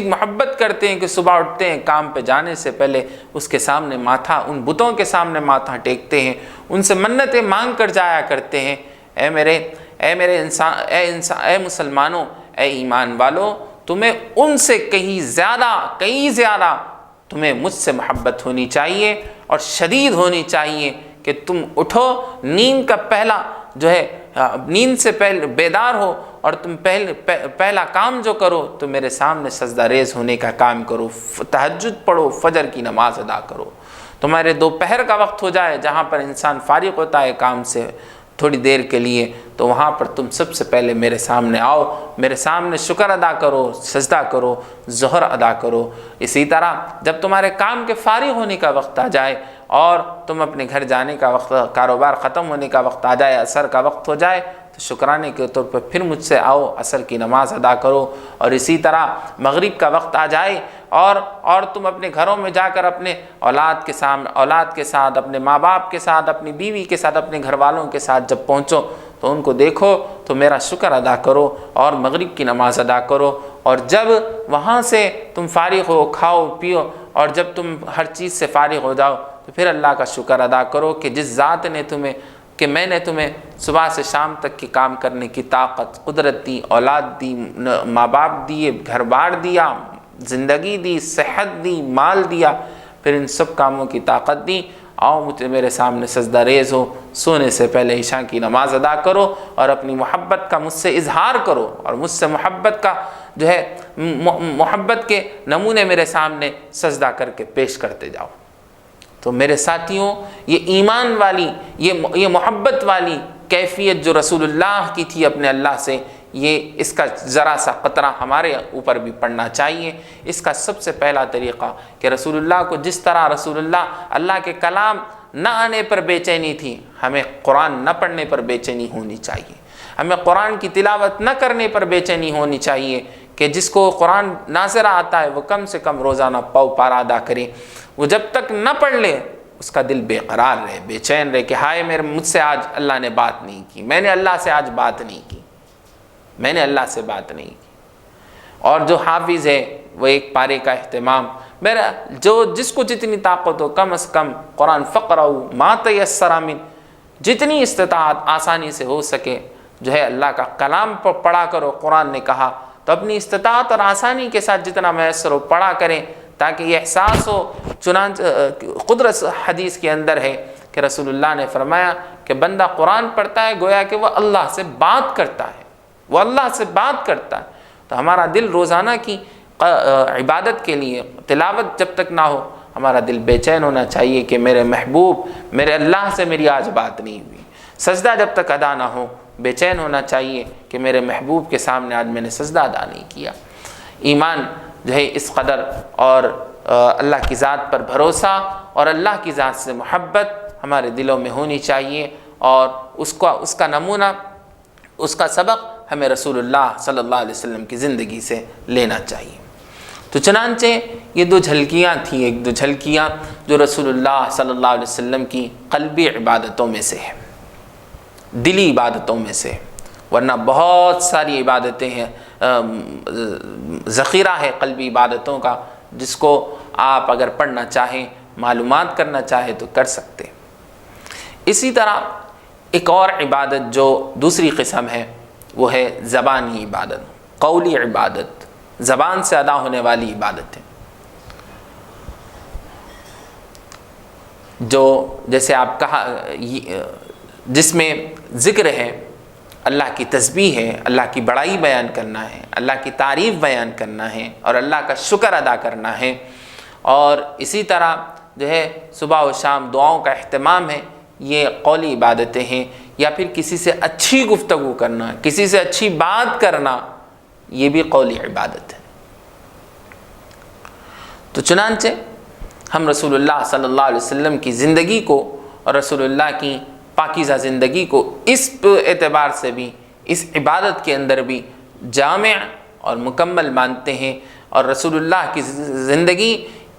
محبت کرتے ہیں کہ صبح اٹھتے ہیں کام پہ جانے سے پہلے اس کے سامنے ان بتوں کے سامنے ماتھا ٹیکتے ہیں، ان سے منتیں مانگ کر جایا کرتے ہیں۔ اے مسلمانوں، اے ایمان والو، تمہیں ان سے کہیں زیادہ تمہیں مجھ سے محبت ہونی چاہیے، اور شدید ہونی چاہیے کہ تم اٹھو، نیند کا پہلا جو ہے نیند سے پہلے بیدار ہو، اور تم پہلا کام جو کرو تو میرے سامنے سجدہ ریز ہونے کا کام کرو، تہجد پڑھو، فجر کی نماز ادا کرو۔ تمہارے دوپہر کا وقت ہو جائے جہاں پر انسان فارغ ہوتا ہے کام سے تھوڑی دیر کے لیے، تو وہاں پر تم سب سے پہلے میرے سامنے آؤ، میرے سامنے شکر ادا کرو، سجدہ کرو، ظہر ادا کرو۔ اسی طرح جب تمہارے کام کے فارغ ہونے کا وقت آ جائے اور تم اپنے گھر جانے کا وقت، کاروبار ختم ہونے کا وقت آ جائے، عصر کا وقت ہو جائے، تو شکرانے کے طور پر پھر مجھ سے آؤ، عصر کی نماز ادا کرو۔ اور اسی طرح مغرب کا وقت آ جائے اور تم اپنے گھروں میں جا کر اپنے اولاد کے ساتھ، اپنے ماں باپ کے ساتھ، اپنی بیوی کے ساتھ، اپنے گھر والوں کے ساتھ جب پہنچو تو ان کو دیکھو تو میرا شکر ادا کرو اور مغرب کی نماز ادا کرو۔ اور جب وہاں سے تم فارغ ہو، کھاؤ پیو، اور جب تم ہر چیز سے فارغ ہو جاؤ تو پھر اللہ کا شکر ادا کرو کہ جس ذات نے میں نے تمہیں صبح سے شام تک کی کام کرنے کی طاقت، قدرت دی، اولاد دی، ماں باپ دیے، گھر بار دیا، زندگی دی، صحت دی، مال دیا، پھر ان سب کاموں کی طاقت دی۔ آؤ مجھے میرے سامنے سجدہ ریز ہو، سونے سے پہلے عشاء کی نماز ادا کرو، اور اپنی محبت کا مجھ سے اظہار کرو، اور مجھ سے محبت کا جو ہے محبت کے نمونے میرے سامنے سجدہ کر کے پیش کرتے جاؤ۔ تو میرے ساتھیوں، یہ ایمان والی، یہ محبت والی کیفیت جو رسول اللہ کی تھی اپنے اللہ سے، اس کا ذرا سا قطرہ ہمارے اوپر بھی پڑنا چاہیے۔ اس کا سب سے پہلا طریقہ کہ رسول اللہ کو جس طرح رسول اللہ کے کلام نہ آنے پر بے چینی تھی، ہمیں قرآن نہ پڑھنے پر بے چینی ہونی چاہیے، ہمیں قرآن کی تلاوت نہ کرنے پر بے چینی ہونی چاہیے کہ جس کو قرآن ناظرہ آتا ہے وہ کم سے کم روزانہ پارا ادا کرے۔ وہ جب تک نہ پڑھ لے اس کا دل بے قرار رہے، بے چین رہے کہ ہائے مجھ سے آج اللہ نے بات نہیں کی، میں نے اللہ سے آج بات نہیں کی، میں نے اللہ سے بات نہیں کی۔ اور جو حافظ ہے وہ ایک پارے کا اہتمام، جس کو جتنی طاقت ہو کم از کم قرآن فقرؤ ما تیسر من، جتنی استطاعت آسانی سے ہو سکے جو ہے اللہ کا کلام پڑھا کرو۔ قرآن نے کہا تو اپنی استطاعت اور آسانی کے ساتھ جتنا میسر ہو پڑھا کریں، تاکہ یہ احساس ہو۔ چنانچہ قدرت حدیث کے اندر ہے کہ رسول اللہ نے فرمایا کہ بندہ قرآن پڑھتا ہے گویا کہ وہ اللہ سے بات کرتا ہے، وہ اللہ سے بات کرتا ہے۔ تو ہمارا دل روزانہ کی عبادت کے لیے تلاوت جب تک نہ ہو، ہمارا دل بے چین ہونا چاہیے کہ میرے محبوب، میرے اللہ سے میری آج بات نہیں ہوئی۔ سجدہ جب تک ادا نہ ہو، بے چین ہونا چاہیے کہ میرے محبوب کے سامنے آج میں نے سجدہ ادا نہیں کیا۔ ایمان جو ہے اس قدر اور اللہ کی ذات پر بھروسہ اور اللہ کی ذات سے محبت ہمارے دلوں میں ہونی چاہیے، اور اس کا نمونہ، اس کا سبق ہمیں رسول اللہ صلی اللہ علیہ وسلم کی زندگی سے لینا چاہیے۔ تو چنانچہ یہ دو جھلکیاں تھیں، ایک دو جھلکیاں جو رسول اللہ صلی اللہ علیہ وسلم کی قلبی عبادتوں میں سے ہے، دلی عبادتوں میں سے، ورنہ بہت ساری عبادتیں ہیں، ذخیرہ ہے قلبی عبادتوں کا، جس کو آپ اگر پڑھنا چاہیں، معلومات کرنا چاہیں تو کر سکتے۔ اسی طرح ایک اور عبادت جو دوسری قسم ہے وہ ہے زبانی عبادت، قولی عبادت، زبان سے ادا ہونے والی عبادتیں، جو جیسے آپ کہا جس میں ذکر ہے، اللہ کی تسبیح ہے، اللہ کی بڑائی بیان کرنا ہے، اللہ کی تعریف بیان کرنا ہے اور اللہ کا شکر ادا کرنا ہے، اور اسی طرح جو ہے صبح و شام دعاؤں کا اہتمام ہے، یہ قولی عبادتیں ہیں۔ یا پھر کسی سے اچھی گفتگو کرنا، کسی سے اچھی بات کرنا، یہ بھی قولی عبادت ہے۔ تو چنانچہ ہم رسول اللہ صلی اللہ علیہ وسلم کی زندگی کو اور رسول اللہ کی پاکیزہ زندگی کو اس اعتبار سے بھی، اس عبادت کے اندر بھی جامع اور مکمل مانتے ہیں، اور رسول اللہ کی زندگی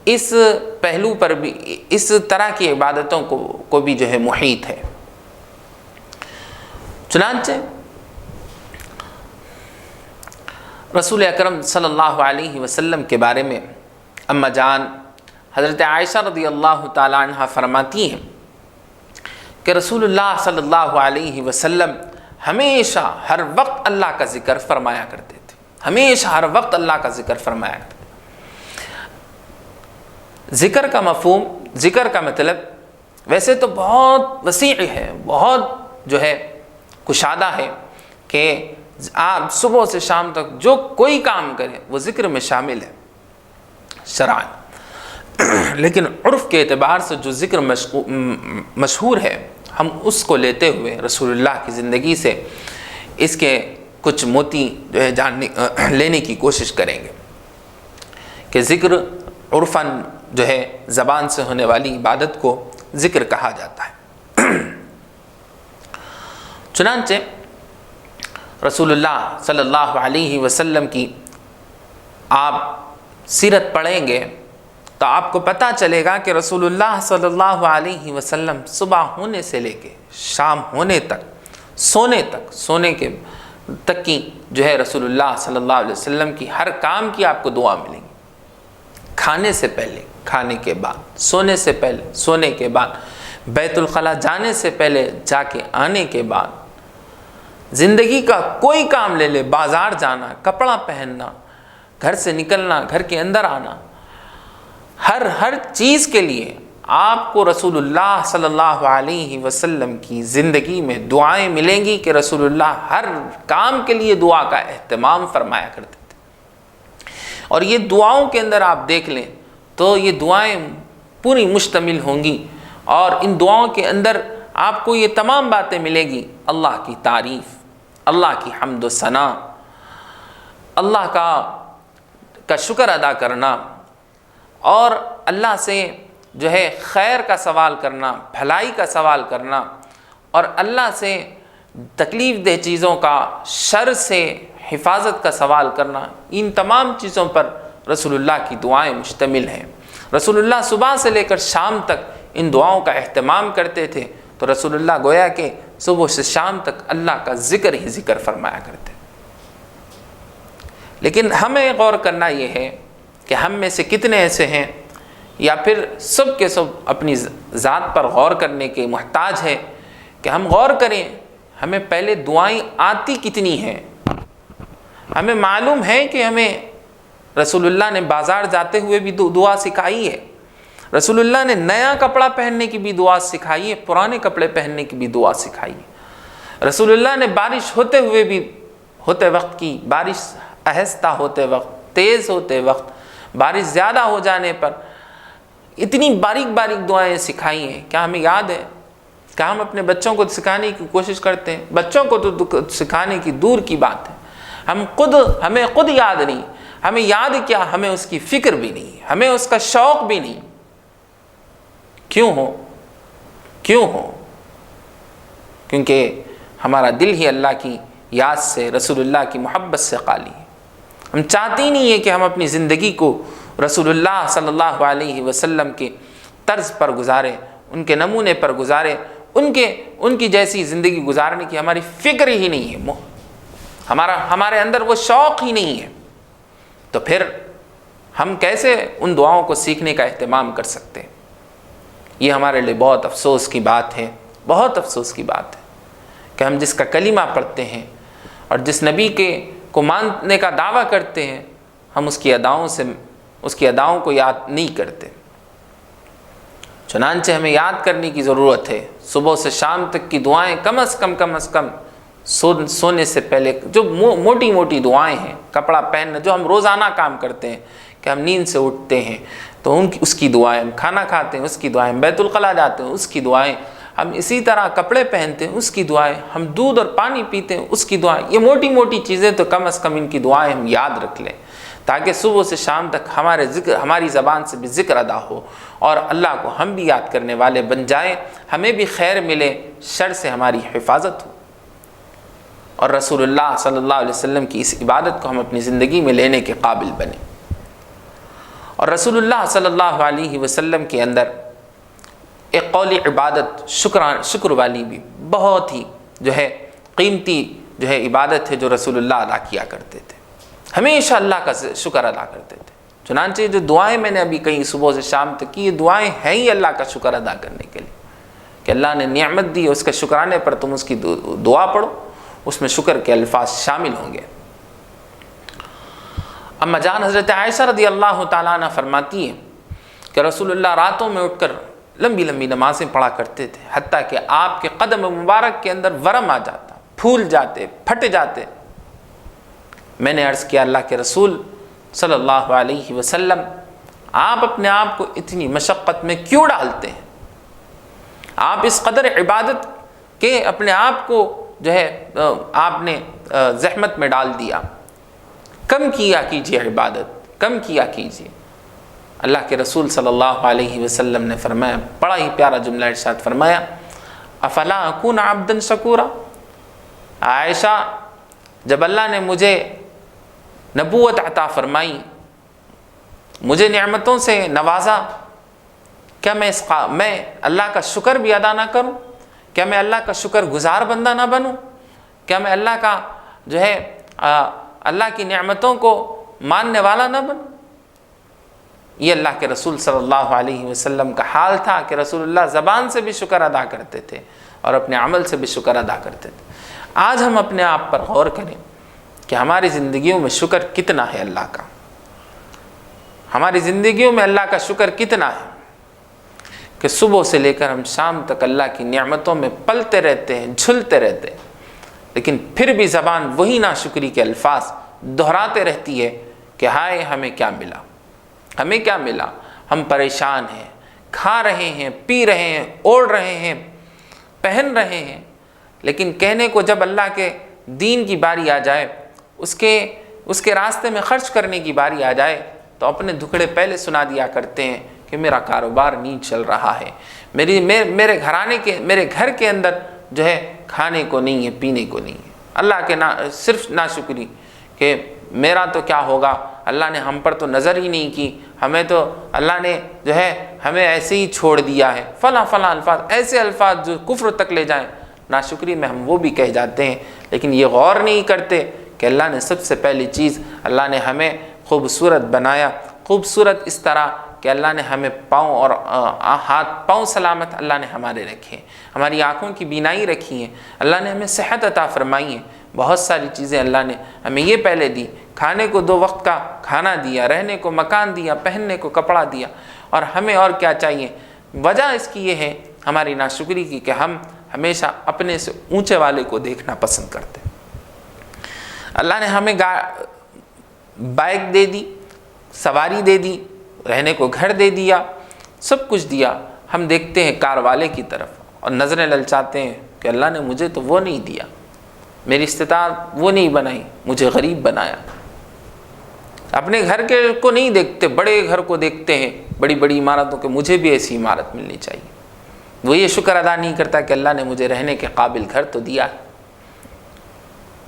اس پہلو پر بھی، اس طرح کی عبادتوں کو بھی جو ہے محیط ہے۔ چنانچہ رسول اکرم صلی اللہ علیہ وسلم کے بارے میں اماں جان حضرت عائشہ رضی اللہ تعالی عنہ فرماتی ہیں کہ رسول اللہ صلی اللہ علیہ وسلم ہمیشہ ہر وقت اللہ کا ذکر فرمایا کرتے تھے، ہمیشہ ہر وقت اللہ کا ذکر فرمایا کرتے تھے۔ ذکر کا مفہوم، ذکر کا مطلب ویسے تو بہت وسیع ہے، بہت جو ہے کشادہ ہے، کہ آپ صبح سے شام تک جو کوئی کام کریں وہ ذکر میں شامل ہے شرعاً، لیکن عرف کے اعتبار سے جو ذکر مشہور ہے، ہم اس کو لیتے ہوئے رسول اللہ کی زندگی سے اس کے کچھ موتی جو ہے لینے کی کوشش کریں گے، کہ ذکر عرفاً جو ہے زبان سے ہونے والی عبادت کو ذکر کہا جاتا ہے۔ چنانچہ رسول اللہ صلی اللہ علیہ وسلم کی آپ سیرت پڑھیں گے تو آپ کو پتہ چلے گا کہ رسول اللہ صلی اللہ علیہ وسلم صبح ہونے سے لے کے شام ہونے تک، سونے کے تک کی جو ہے رسول اللہ صلی اللہ علیہ وسلم کی ہر کام کی آپ کو دعا ملیں گی، کھانے سے پہلے، کھانے کے بعد، سونے سے پہلے، سونے کے بعد، بیت الخلاء جانے سے پہلے، جا کے آنے کے بعد، زندگی کا کوئی کام لے لے، بازار جانا، کپڑا پہننا، گھر سے نکلنا، گھر کے اندر آنا، ہر چیز کے لیے آپ کو رسول اللہ صلی اللہ علیہ وسلم کی زندگی میں دعائیں ملیں گی، کہ رسول اللہ ہر کام کے لیے دعا کا اہتمام فرمایا کرتے تھے۔ اور یہ دعاؤں کے اندر آپ دیکھ لیں تو یہ دعائیں پوری مشتمل ہوں گی، اور ان دعاؤں کے اندر آپ کو یہ تمام باتیں ملیں گی: اللہ کی تعریف، اللہ کی حمد و ثنا، اللہ کا شکر ادا کرنا، اور اللہ سے جو ہے خیر کا سوال کرنا، بھلائی کا سوال کرنا، اور اللہ سے تکلیف دہ چیزوں کا، شر سے حفاظت کا سوال کرنا۔ ان تمام چیزوں پر رسول اللہ کی دعائیں مشتمل ہیں۔ رسول اللہ صبح سے لے کر شام تک ان دعاؤں کا اہتمام کرتے تھے، تو رسول اللہ گویا کہ صبح سے شام تک اللہ کا ذکر ہی ذکر فرمایا کرتے۔ لیکن ہمیں غور کرنا یہ ہے کہ ہم میں سے کتنے ایسے ہیں، یا پھر سب کے سب اپنی ذات پر غور کرنے کے محتاج ہیں، کہ ہم غور کریں ہمیں پہلے دعائیں آتی کتنی ہیں۔ ہمیں معلوم ہے کہ ہمیں رسول اللہ نے بازار جاتے ہوئے بھی دعا سکھائی ہے، رسول اللہ نے نیا کپڑا پہننے کی بھی دعا سکھائی ہے، پرانے کپڑے پہننے کی بھی دعا سکھائی ہے۔ رسول اللہ نے بارش ہوتے وقت کی، بارش آہستہ ہوتے وقت، تیز ہوتے وقت، بارش زیادہ ہو جانے پر اتنی باریک باریک دعائیں سکھائی ہیں۔ کیا ہمیں یاد ہے کہ ہم اپنے بچوں کو سکھانے کی کوشش کرتے ہیں؟ بچوں کو تو سکھانے کی دور کی بات ہے، ہمیں خود یاد نہیں، ہمیں یاد کیا، ہمیں اس کی فکر بھی نہیں، ہمیں اس کا شوق بھی نہیں۔ کیوں ہو؟ کیونکہ ہمارا دل ہی اللہ کی یاد سے، رسول اللہ کی محبت سے خالی ہے۔ ہم چاہتے ہی نہیں ہیں کہ ہم اپنی زندگی کو رسول اللہ صلی اللہ علیہ وسلم کے طرز پر گزاریں، ان کے نمونے پر گزاریں، ان کی جیسی زندگی گزارنے کی ہماری فکر ہی نہیں ہے، ہمارے اندر وہ شوق ہی نہیں ہے۔ تو پھر ہم کیسے ان دعاؤں کو سیکھنے کا اہتمام کر سکتے ہیں؟ یہ ہمارے لیے بہت افسوس کی بات ہے، بہت افسوس کی بات ہے کہ ہم جس کا کلمہ پڑھتے ہیں اور جس نبی کو ماننے کا دعویٰ کرتے ہیں، ہم اس کی اداؤں کو یاد نہیں کرتے۔ چنانچہ ہمیں یاد کرنے کی ضرورت ہے، صبح سے شام تک کی دعائیں کم از کم سونے سے پہلے، جو موٹی موٹی دعائیں ہیں، کپڑا پہننا، جو ہم روزانہ کام کرتے ہیں، کہ ہم نیند سے اٹھتے ہیں تو اس کی دعائیں، ہم کھانا کھاتے ہیں اس کی دعائیں، بیت الخلاء جاتے ہیں اس کی دعائیں، ہم اسی طرح کپڑے پہنتے ہیں اس کی دعائیں، ہم دودھ اور پانی پیتے ہیں اس کی دعائیں، یہ موٹی موٹی چیزیں تو کم از کم ان کی دعائیں ہم یاد رکھ لیں، تاکہ صبح سے شام تک ہماری زبان سے بھی ذکر ادا ہو اور اللہ کو ہم بھی یاد کرنے والے بن جائیں، ہمیں بھی خیر ملے، شر سے ہماری حفاظت ہو، اور رسول اللہ صلی اللہ علیہ وسلم کی اس عبادت کو ہم اپنی زندگی میں لینے کے قابل بنیں۔ اور رسول اللہ صلی اللہ علیہ وسلم کے اندر ایک قولی عبادت شکر والی بھی بہت ہی قیمتی عبادت ہے، جو رسول اللہ ادا کیا کرتے تھے، ہمیشہ اللہ کا شکر ادا کرتے تھے۔ چنانچہ جو دعائیں میں نے ابھی کہیں صبح سے شام تک کی، یہ دعائیں ہیں ہی اللہ کا شکر ادا کرنے کے لیے، کہ اللہ نے نعمت دی، اس کے شکرانے پر تم اس کی دعا پڑھو، اس میں شکر کے الفاظ شامل ہوں گے۔ اما جان حضرت عائشہ رضی اللہ تعالیٰ عنہ فرماتی ہیں کہ رسول اللہ راتوں میں اٹھ کر لمبی لمبی نمازیں پڑھا کرتے تھے، حتیٰ کہ آپ کے قدم مبارک کے اندر ورم آ جاتا، پھول جاتے، پھٹ جاتے۔ میں نے عرض کیا، اللہ کے رسول صلی اللہ علیہ وسلم، آپ اپنے آپ کو اتنی مشقت میں کیوں ڈالتے ہیں؟ آپ اس قدر عبادت کے اپنے آپ کو آپ نے زحمت میں ڈال دیا، کم کیا کیجیے عبادت، کم کیا کیجیے۔ اللہ کے رسول صلی اللہ علیہ وسلم نے فرمایا، بڑا ہی پیارا جملہ ارشاد فرمایا، افلا اکون عبدا شکورا۔ عائشہ، جب اللہ نے مجھے نبوت عطا فرمائی، مجھے نعمتوں سے نوازا، کیا میں اللہ کا شکر بھی ادا نہ کروں؟ کیا میں اللہ کا شکر گزار بندہ نہ بنوں؟ کیا میں اللہ کا اللہ کی نعمتوں کو ماننے والا نہ بنوں؟ یہ اللہ کے رسول صلی اللہ علیہ وسلم کا حال تھا کہ رسول اللہ زبان سے بھی شکر ادا کرتے تھے اور اپنے عمل سے بھی شکر ادا کرتے تھے۔ آج ہم اپنے آپ پر غور کریں کہ ہماری زندگیوں میں شکر کتنا ہے اللہ کا، ہماری زندگیوں میں اللہ کا شکر کتنا ہے کہ صبح سے لے کر ہم شام تک اللہ کی نعمتوں میں پلتے رہتے ہیں، جھلتے رہتے ہیں، لیکن پھر بھی زبان وہی ناشکری کے الفاظ دہراتے رہتی ہے کہ ہائے ہمیں کیا ملا، ہمیں کیا ملا، ہم پریشان ہیں، کھا رہے ہیں، پی رہے ہیں، اوڑھ رہے ہیں، پہن رہے ہیں، لیکن کہنے کو جب اللہ کے دین کی باری آ جائے، اس کے راستے میں خرچ کرنے کی باری آ جائے، تو اپنے دکھڑے پہلے سنا دیا کرتے ہیں کہ میرا کاروبار نہیں چل رہا ہے، میرے گھر کے اندر کھانے کو نہیں ہے، پینے کو نہیں ہے۔ اللہ کے صرف ناشکری کہ میرا تو کیا ہوگا، اللہ نے ہم پر تو نظر ہی نہیں کی، ہمیں تو اللہ نے ہمیں ایسے ہی چھوڑ دیا ہے، فلاں فلاں الفاظ، ایسے الفاظ جو کفر تک لے جائیں، ناشکری میں ہم وہ بھی کہہ جاتے ہیں، لیکن یہ غور نہیں کرتے کہ اللہ نے سب سے پہلی چیز، اللہ نے ہمیں خوبصورت بنایا، خوبصورت اس طرح کہ اللہ نے ہمیں پاؤں اور پاؤں سلامت اللہ نے ہمارے رکھے، ہماری آنکھوں کی بینائی رکھی ہے، اللہ نے ہمیں صحت عطا فرمائی ہے، بہت ساری چیزیں اللہ نے ہمیں یہ پہلے دی، کھانے کو 2 وقت کا کھانا دیا، رہنے کو مکان دیا، پہننے کو کپڑا دیا، اور ہمیں اور کیا چاہیے؟ وجہ اس کی یہ ہے ہماری ناشکری کی کہ ہم ہمیشہ اپنے سے اونچے والے کو دیکھنا پسند کرتے ہیں۔ اللہ نے ہمیں بائک دے دی، سواری دے دی، رہنے کو گھر دے دیا، سب کچھ دیا، ہم دیکھتے ہیں کار والے کی طرف، اور نظریں للچاتے ہیں کہ اللہ نے مجھے تو وہ نہیں دیا، میری استطاعت وہ نہیں بنائی، مجھے غریب بنایا۔ اپنے گھر کے کو نہیں دیکھتے، بڑے گھر کو دیکھتے ہیں، بڑی بڑی عمارتوں کے، مجھے بھی ایسی عمارت ملنی چاہیے۔ وہ یہ شکر ادا نہیں کرتا کہ اللہ نے مجھے رہنے کے قابل گھر تو دیا ہے۔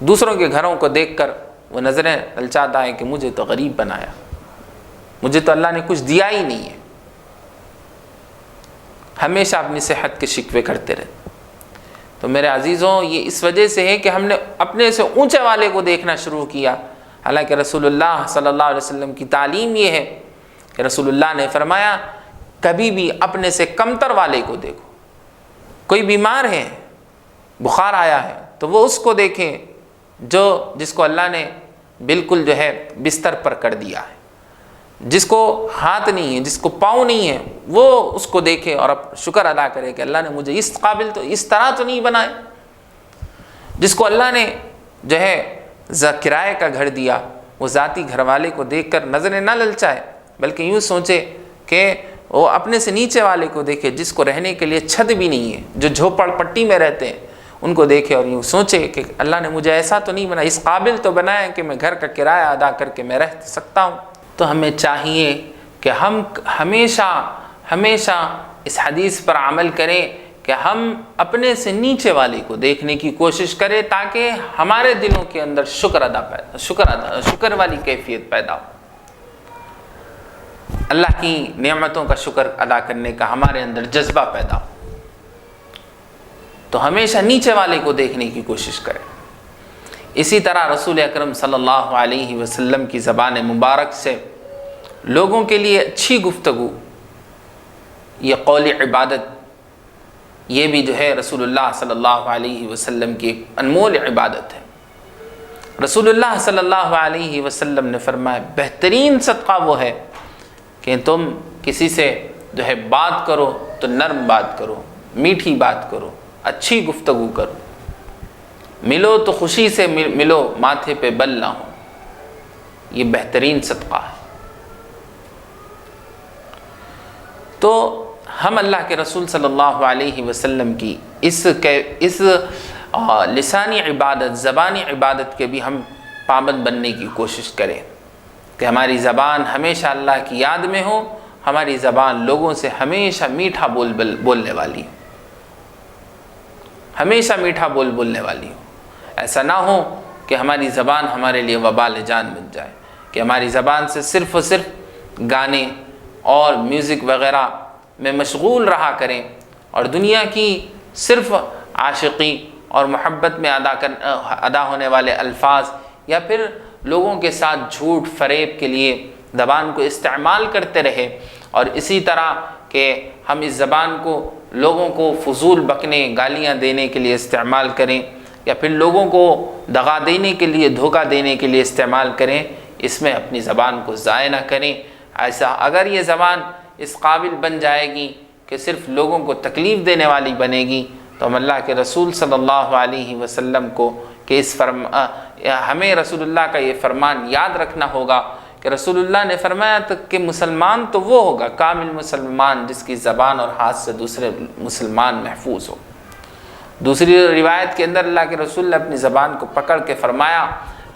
دوسروں کے گھروں کو دیکھ کر وہ نظریں للچاتا ہے کہ مجھے تو غریب بنایا، مجھے تو اللہ نے کچھ دیا ہی نہیں ہے۔ ہمیشہ اپنی صحت کے شکوے کرتے رہتے۔ تو میرے عزیزوں، یہ اس وجہ سے ہے کہ ہم نے اپنے سے اونچے والے کو دیکھنا شروع کیا، حالانکہ رسول اللہ صلی اللہ علیہ وسلم کی تعلیم یہ ہے کہ رسول اللہ نے فرمایا کبھی بھی اپنے سے کمتر والے کو دیکھو۔ کوئی بیمار ہے، بخار آیا ہے، تو وہ اس کو دیکھیں جس کو اللہ نے بالکل جو ہے بستر پر کر دیا ہے، جس کو ہاتھ نہیں ہے، جس کو پاؤں نہیں ہے، وہ اس کو دیکھے اور اب شکر ادا کرے کہ اللہ نے مجھے اس قابل تو اس طرح تو نہیں بنائے۔ جس کو اللہ نے جو ہے کرائے کا گھر دیا، وہ ذاتی گھر والے کو دیکھ کر نظریں نہ للچائے، بلکہ یوں سوچے کہ وہ اپنے سے نیچے والے کو دیکھے، جس کو رہنے کے لیے چھت بھی نہیں ہے، جو جھوپڑ پٹی میں رہتے ہیں، ان کو دیکھے اور یوں سوچے کہ اللہ نے مجھے ایسا تو نہیں بنایا، اس قابل تو بنایا کہ میں گھر کا کرایہ ادا کر کے میں رہ سکتا ہوں۔ تو ہمیں چاہیے کہ ہم ہمیشہ اس حدیث پر عمل کریں کہ ہم اپنے سے نیچے والے کو دیکھنے کی کوشش کریں، تاکہ ہمارے دلوں کے اندر شکر والی کیفیت پیدا ہو، اللہ کی نعمتوں کا شکر ادا کرنے کا ہمارے اندر جذبہ پیدا ہو۔ تو ہمیشہ نیچے والے کو دیکھنے کی کوشش کریں۔ اسی طرح رسول اکرم صلی اللہ علیہ وسلم کی زبان مبارک سے لوگوں کے لیے اچھی گفتگو، یہ قول عبادت، یہ بھی جو ہے رسول اللہ صلی اللہ علیہ وسلم کی ایک انمول عبادت ہے۔ رسول اللہ صلی اللہ علیہ وسلم نے فرمایا بہترین صدقہ وہ ہے کہ تم کسی سے جو ہے بات کرو تو نرم بات کرو، میٹھی بات کرو، اچھی گفتگو کرو، ملو تو خوشی سے ملو، ماتھے پہ بل نہ ہو، یہ بہترین صدقہ ہے۔ تو ہم اللہ کے رسول صلی اللہ علیہ وسلم کی اس لسانی عبادت، زبانی عبادت کے بھی ہم پابند بننے کی کوشش کریں کہ ہماری زبان ہمیشہ اللہ کی یاد میں ہو، ہماری زبان لوگوں سے ہمیشہ میٹھا بولنے والی ہو، ہمیشہ میٹھا بولنے والی ہو۔ ایسا نہ ہو کہ ہماری زبان ہمارے لیے وبال جان بن جائے، کہ ہماری زبان سے صرف گانے اور میوزک وغیرہ میں مشغول رہا کریں، اور دنیا کی صرف عاشقی اور محبت میں ادا ہونے والے الفاظ، یا پھر لوگوں کے ساتھ جھوٹ فریب کے لیے زبان کو استعمال کرتے رہے، اور اسی طرح کہ ہم اس زبان کو لوگوں کو فضول بکنے، گالیاں دینے کے لیے استعمال کریں، یا پھر لوگوں کو دغا دینے کے لیے، دھوکہ دینے کے لیے استعمال کریں، اس میں اپنی زبان کو ضائع نہ کریں۔ ایسا اگر یہ زبان اس قابل بن جائے گی کہ صرف لوگوں کو تکلیف دینے والی بنے گی، تو ہم اللہ کے رسول صلی اللہ علیہ وسلم کو کہ ہمیں رسول اللہ کا یہ فرمان یاد رکھنا ہوگا کہ رسول اللہ نے فرمایا کہ مسلمان تو وہ ہوگا، کامل مسلمان، جس کی زبان اور ہاتھ سے دوسرے مسلمان محفوظ ہو۔ دوسری روایت کے اندر اللہ کے رسول نے اپنی زبان کو پکڑ کے فرمایا،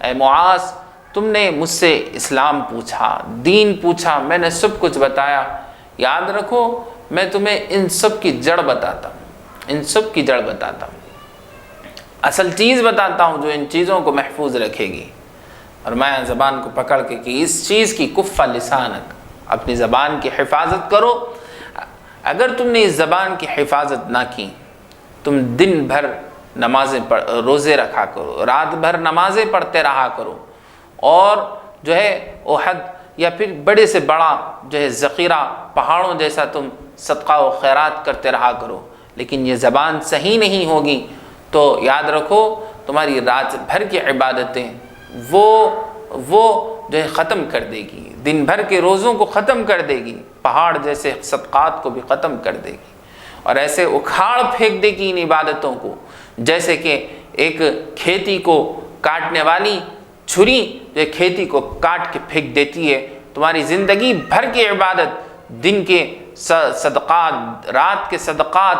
اے معاذ، تم نے مجھ سے اسلام پوچھا، دین پوچھا، میں نے سب کچھ بتایا، یاد رکھو میں تمہیں ان سب کی جڑ بتاتا ہوں، ان سب کی جڑ بتاتا ہوں، اصل چیز بتاتا ہوں جو ان چیزوں کو محفوظ رکھے گی۔ اور میں زبان کو پکڑ کے کہ اس چیز کی کف لسانک، اپنی زبان کی حفاظت کرو۔ اگر تم نے اس زبان کی حفاظت نہ کی، تم دن بھر روزے رکھا کرو، رات بھر نمازیں پڑھتے رہا کرو، اور جو ہے احد یا پھر بڑے سے بڑا جو ہے ذخیرہ پہاڑوں جیسا تم صدقہ و خیرات کرتے رہا کرو، لیکن یہ زبان صحیح نہیں ہوگی تو یاد رکھو تمہاری رات بھر کی عبادتیں وہ جو ہے ختم کر دے گی، دن بھر کے روزوں کو ختم کر دے گی، پہاڑ جیسے صدقات کو بھی ختم کر دے گی، اور ایسے اکھاڑ پھینک دے گی ان عبادتوں کو، جیسے کہ ایک کھیتی کو کاٹنے والی چھری جو کھیتی کو کاٹ کے پھینک دیتی ہے۔ تمہاری زندگی بھر کی عبادت، دن کے صدقات، رات کے صدقات،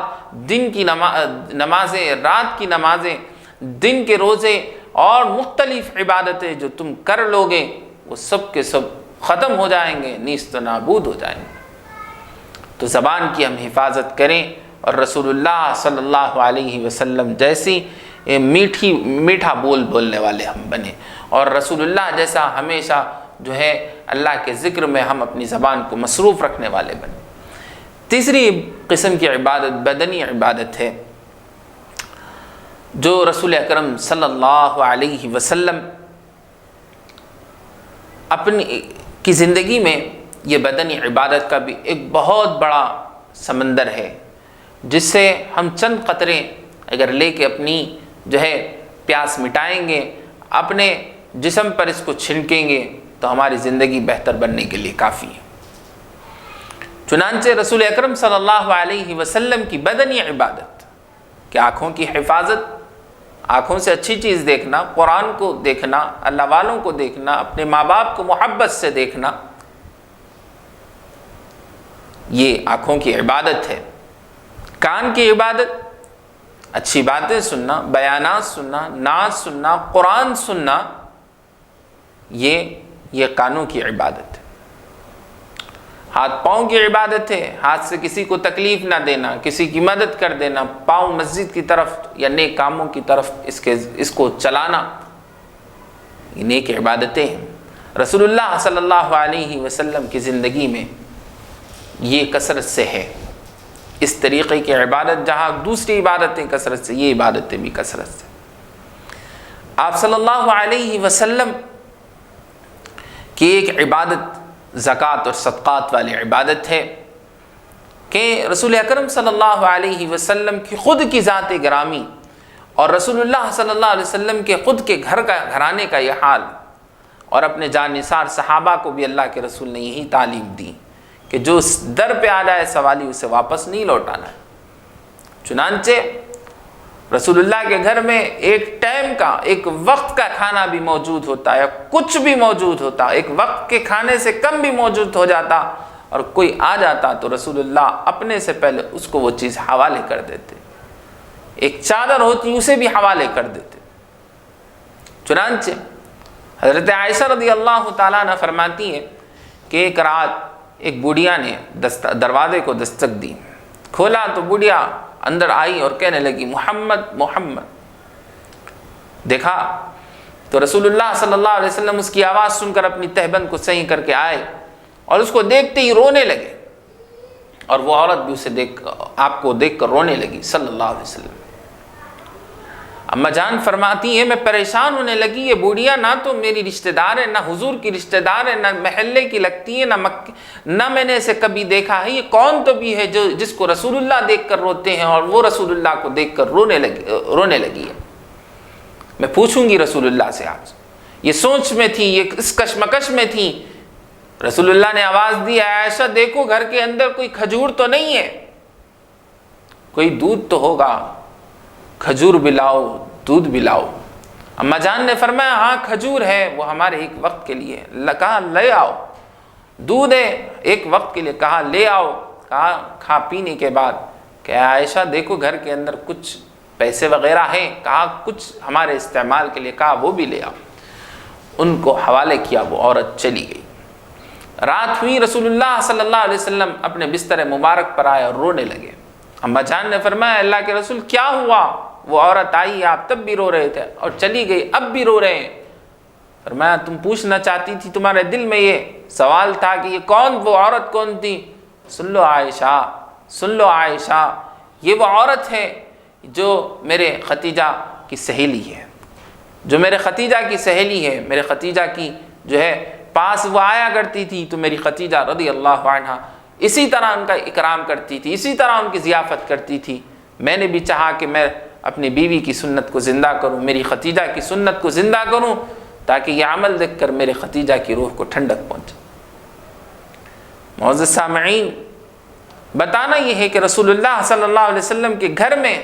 دن کی نمازیں، رات کی نمازیں، دن کے روزے اور مختلف عبادتیں جو تم کر لو گے وہ سب کے سب ختم ہو جائیں گے، نیست و نابود ہو جائیں گے۔ تو زبان کی ہم حفاظت کریں اور رسول اللہ صلی اللہ علیہ وسلم جیسی میٹھا بول بولنے والے ہم بنیں، اور رسول اللہ جیسا ہمیشہ جو ہے اللہ کے ذکر میں ہم اپنی زبان کو مصروف رکھنے والے بنیں۔ تیسری قسم کی عبادت بدنی عبادت ہے، جو رسول اکرم صلی اللہ علیہ وسلم اپنی کی زندگی میں یہ بدنی عبادت کا بھی ایک بہت بڑا سمندر ہے، جس سے ہم چند قطرے اگر لے کے اپنی جو ہے پیاس مٹائیں گے، اپنے جسم پر اس کو چھنکیں گے تو ہماری زندگی بہتر بننے کے لیے کافی ہے۔ چنانچہ رسول اکرم صلی اللہ علیہ وسلم کی بدنی عبادت کہ آنکھوں کی حفاظت، آنکھوں سے اچھی چیز دیکھنا، قرآن کو دیکھنا، اللہ والوں کو دیکھنا، اپنے ماں باپ کو محبت سے دیکھنا، یہ آنکھوں کی عبادت ہے۔ کان کی عبادت، اچھی باتیں سننا، بیانات سننا، نعت سننا، قرآن سننا، یہ کانوں کی عبادت ہے۔ ہاتھ پاؤں کی عبادت ہے، ہاتھ سے کسی کو تکلیف نہ دینا، کسی کی مدد کر دینا، پاؤں مسجد کی طرف یا نیک کاموں کی طرف اس کو چلانا، یہ نیک عبادتیں ہیں۔ رسول اللہ صلی اللہ علیہ وسلم کی زندگی میں یہ کثرت سے ہے، اس طریقے کی عبادت، جہاں دوسری عبادتیں کثرت سے، یہ عبادتیں بھی کثرت سے۔ آپ صلی اللہ علیہ وسلم کی ایک عبادت زکوٰۃ اور صدقات والی عبادت ہے کہ رسول اکرم صلی اللہ علیہ وسلم کی خود کی ذات گرامی اور رسول اللہ صلی اللہ علیہ وسلم کے خود کے گھرانے کا یہ حال، اور اپنے جان نثار صحابہ کو بھی اللہ کے رسول نے یہی تعلیم دی کہ جو اس در پہ آ جائے سوالی اسے واپس نہیں لوٹانا ہے۔ چنانچہ رسول اللہ کے گھر میں ایک ٹائم کا، ایک وقت کا کھانا بھی موجود ہوتا ہے، کچھ بھی موجود ہوتا، ایک وقت کے کھانے سے کم بھی موجود ہو جاتا، اور کوئی آ جاتا تو رسول اللہ اپنے سے پہلے اس کو وہ چیز حوالے کر دیتے۔ ایک چادر ہوتی اسے بھی حوالے کر دیتے۔ چنانچہ حضرت عائشہ رضی اللہ تعالیٰ عنہ فرماتی ہے کہ ایک رات ایک بوڑھیا نے دروازے کو دستک دی، کھولا تو بوڑھیا اندر آئی اور کہنے لگی محمد محمد۔ دیکھا تو رسول اللہ صلی اللہ علیہ وسلم اس کی آواز سن کر اپنی تہبند کو صحیح کر کے آئے اور اس کو دیکھتے ہی رونے لگے، اور وہ عورت بھی اسے آپ کو دیکھ کر رونے لگی صلی اللہ علیہ وسلم۔ اما جان فرماتی ہے میں پریشان ہونے لگی، یہ بوڑھیا نہ تو میری رشتہ دار ہے، نہ حضور کی رشتہ دار ہے، نہ محلے کی لگتی ہے، نہ میں نے اسے کبھی دیکھا ہے، یہ کون تو بھی ہے جس کو رسول اللہ دیکھ کر روتے ہیں، اور وہ رسول اللہ کو دیکھ کر رونے لگی ہے۔ میں پوچھوں گی رسول اللہ سے آج، یہ سوچ میں تھی، یہ اس کشمکش میں تھی۔ رسول اللہ نے آواز دی عائشہ دیکھو گھر کے اندر کوئی کھجور تو نہیں ہے، کوئی دودھ تو ہوگا، کھجور بھی لاؤ، دودھ بھی لاؤ۔ اما جان نے فرمایا ہاں کھجور ہے، وہ ہمارے ایک وقت کے لیے، کہا لے آؤ۔ دودھ ہے ایک وقت کے لیے، کہا لے آؤ۔ کہا کھا پینے کے بعد کہ عائشہ دیکھو گھر کے اندر کچھ پیسے وغیرہ ہیں، کہا کچھ ہمارے استعمال کے لیے، کہا وہ بھی لے آؤ۔ ان کو حوالے کیا، وہ عورت چلی گئی۔ رات ہوئی، رسول اللہ صلی اللہ علیہ وسلم اپنے بستر مبارک پر آئے اور رونے لگے۔ اما جان نے فرمایا اللہ کے رسول کیا ہوا؟ وہ عورت آئی، آپ تب بھی رو رہے تھے اور چلی گئی، اب بھی رو رہے ہیں۔ فرمایا تم پوچھنا چاہتی تھی، تمہارے دل میں یہ سوال تھا کہ یہ وہ عورت کون تھی؟ سن لو عائشہ، سن لو عائشہ، یہ وہ عورت ہے جو میرے ختیجہ کی سہیلی ہے، جو میرے ختیجہ کی سہیلی ہے، میرے ختیجہ کی جو ہے پاس وہ آیا کرتی تھی، تو میری ختیجہ رضی اللہ عنہا اسی طرح ان کا اکرام کرتی تھی، اسی طرح ان کی ضیافت کرتی تھی۔ میں نے بھی چاہا کہ میں اپنی بیوی کی سنت کو زندہ کروں، میری ختیجہ کی سنت کو زندہ کروں، تاکہ یہ عمل دیکھ کر میرے ختیجہ کی روح کو ٹھنڈک پہنچے۔ معزز سامعین، بتانا یہ ہے کہ رسول اللہ صلی اللہ علیہ وسلم کے گھر میں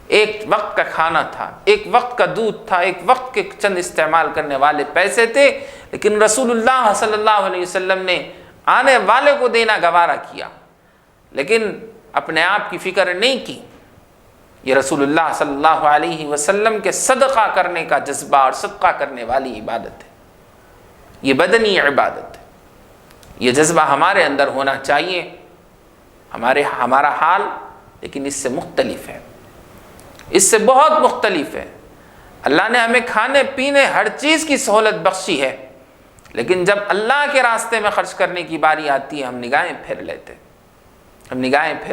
ایک وقت کا کھانا تھا، ایک وقت کا دودھ تھا، ایک وقت کے چند استعمال کرنے والے پیسے تھے، لیکن رسول اللہ صلی اللہ علیہ وسلم نے آنے والے کو دینا گوارا کیا۔ لیکن اپنے آپ کی فکر نہیں کی۔ یہ رسول اللہ صلی اللہ علیہ وسلم کے صدقہ کرنے کا جذبہ اور صدقہ کرنے والی عبادت ہے، یہ بدنی عبادت ہے۔ یہ جذبہ ہمارے اندر ہونا چاہیے۔ ہمارا حال لیکن اس سے مختلف ہے، اس سے بہت مختلف ہے۔ اللہ نے ہمیں کھانے پینے ہر چیز کی سہولت بخشی ہے، لیکن جب اللہ کے راستے میں خرچ کرنے کی باری آتی ہے ہم نگاہیں پھیر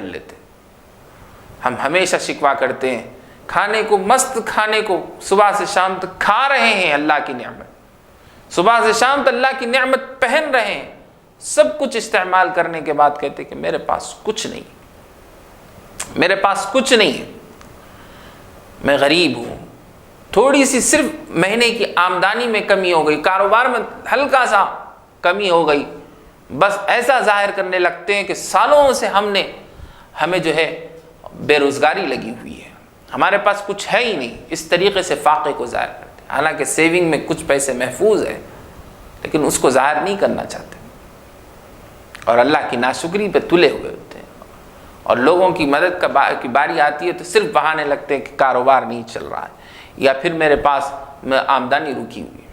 لیتے۔ ہم ہمیشہ شکوہ کرتے ہیں، کھانے کو، مست کھانے کو صبح سے شام تک کھا رہے ہیں، اللہ کی نعمت، صبح سے شام تک اللہ کی نعمت پہن رہے ہیں، سب کچھ استعمال کرنے کے بعد کہتے ہیں کہ میرے پاس کچھ نہیں ہے، میں غریب ہوں، تھوڑی سی صرف مہینے کی آمدنی میں کمی ہو گئی، کاروبار میں ہلکا سا کمی ہو گئی، بس ایسا ظاہر کرنے لگتے ہیں کہ سالوں سے ہمیں جو ہے بے روزگاری لگی ہوئی ہے، ہمارے پاس کچھ ہے ہی نہیں، اس طریقے سے فاقے کو ظاہر کرتے ہیں۔ حالانکہ سیونگ میں کچھ پیسے محفوظ ہیں لیکن اس کو ظاہر نہیں کرنا چاہتے، اور اللہ کی ناشکری پہ تلے ہوئے ہوتے ہیں، اور لوگوں کی مدد کی باری آتی ہے تو صرف بہانے لگتے ہیں کہ کاروبار نہیں چل رہا ہے، یا پھر میرے پاس آمدنی رکی ہوئی ہے۔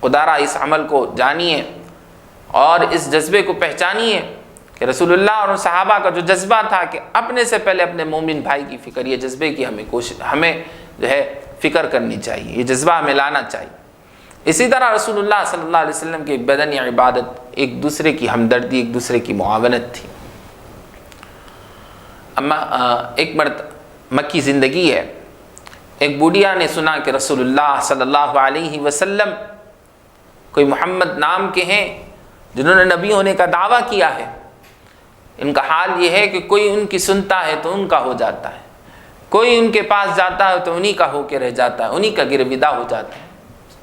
خدارا اس عمل کو جانیے اور اس جذبے کو پہچانیے کہ رسول اللہ اور صحابہ کا جو جذبہ تھا کہ اپنے سے پہلے اپنے مومن بھائی کی فکر، یہ جذبے کی ہمیں جو ہے فکر کرنی چاہیے، یہ جذبہ ہمیں لانا چاہیے۔ اسی طرح رسول اللہ صلی اللہ علیہ وسلم کی بدنی عبادت ایک دوسرے کی ہمدردی، ایک دوسرے کی معاونت تھی۔ اما ایک مرتبہ مکی زندگی ہے، ایک بوڑھیا نے سنا کہ رسول اللہ صلی اللہ علیہ وسلم کوئی محمد نام کے ہیں جنہوں نے نبی ہونے کا دعویٰ کیا ہے۔ ان کا حال یہ ہے کہ کوئی ان کی سنتا ہے تو ان کا ہو جاتا ہے، کوئی ان کے پاس جاتا ہے تو انہی کا ہو کے رہ جاتا ہے، انہی کا گرویدہ ہو جاتا ہے،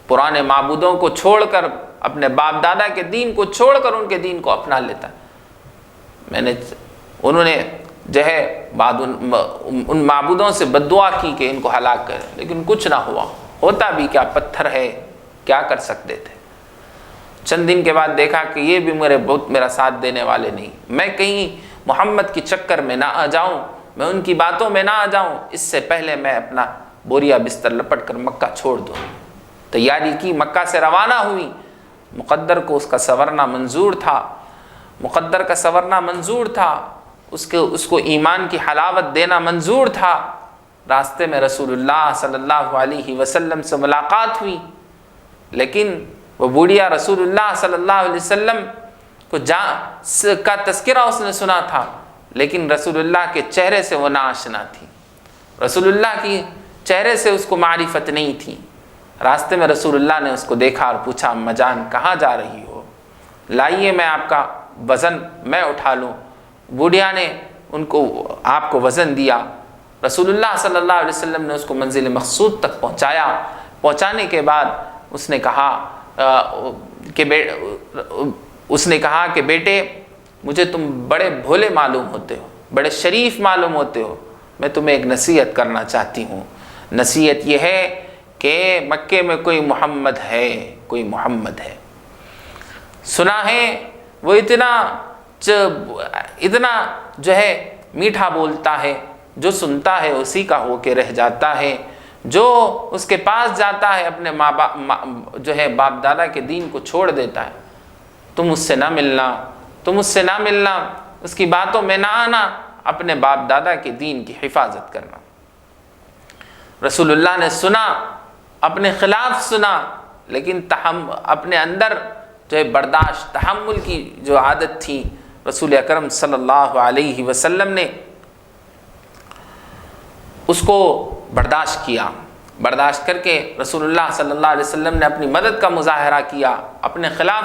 پرانے معبودوں کو چھوڑ کر، اپنے باپ دادا کے دین کو چھوڑ کر ان کے دین کو اپنا لیتا ہے۔ انہوں نے جو ہے بعد ان معبودوں سے بد دعا کی کہ ان کو ہلاک کریں، لیکن کچھ نہ ہوا، ہوتا بھی کیا، پتھر ہے، کیا کر سکتے تھے۔ چند دن کے بعد دیکھا کہ یہ بھی میرا ساتھ دینے والے نہیں، میں کہیں محمد کی چکر میں نہ آ جاؤں، میں ان کی باتوں میں نہ آ جاؤں، اس سے پہلے میں اپنا بوریا بستر لپٹ کر مکہ چھوڑ دوں۔ تیاری کی، مکہ سے روانہ ہوئی۔ مقدر کو اس کا سنورنا منظور تھا، اس کو ایمان کی حلاوت دینا منظور تھا۔ راستے میں رسول اللہ صلی اللہ علیہ وسلم سے ملاقات ہوئی، لیکن وہ بوڑھیا رسول اللہ صلی اللہ علیہ وسلم کا تذکرہ اس نے سنا تھا، لیکن رسول اللہ کے چہرے سے وہ ناآشنا تھی، رسول اللہ کی چہرے سے اس کو معرفت نہیں تھی۔ راستے میں رسول اللہ نے اس کو دیکھا اور پوچھا، اماں جان کہاں جا رہی ہو؟ لائیے میں آپ کا وزن میں اٹھا لوں۔ بوڑھیا نے آپ کو وزن دیا۔ رسول اللہ صلی اللہ علیہ وسلم نے اس کو منزل مقصود تک پہنچایا۔ پہنچانے کے بعد اس نے کہا کہ بیٹے، مجھے تم بڑے بھولے معلوم ہوتے ہو، بڑے شریف معلوم ہوتے ہو، میں تمہیں ایک نصیحت کرنا چاہتی ہوں۔ نصیحت یہ ہے کہ مکے میں کوئی محمد ہے، سنا ہے وہ اتنا جو ہے میٹھا بولتا ہے، جو سنتا ہے اسی کا ہو کے رہ جاتا ہے، جو اس کے پاس جاتا ہے اپنے جو ہے باپ دادا کے دین کو چھوڑ دیتا ہے۔ تم اس سے نہ ملنا، اس کی باتوں میں نہ آنا، اپنے باپ دادا کے دین کی حفاظت کرنا۔ رسول اللہ نے سنا، اپنے خلاف سنا، لیکن اپنے اندر جو ہے برداشت، تحمل کی جو عادت تھی، رسول اکرم صلی اللہ علیہ وسلم نے اس کو برداشت کیا۔ برداشت کر کے رسول اللہ صلی اللہ علیہ وسلم نے اپنی مدد کا مظاہرہ کیا، اپنے خلاف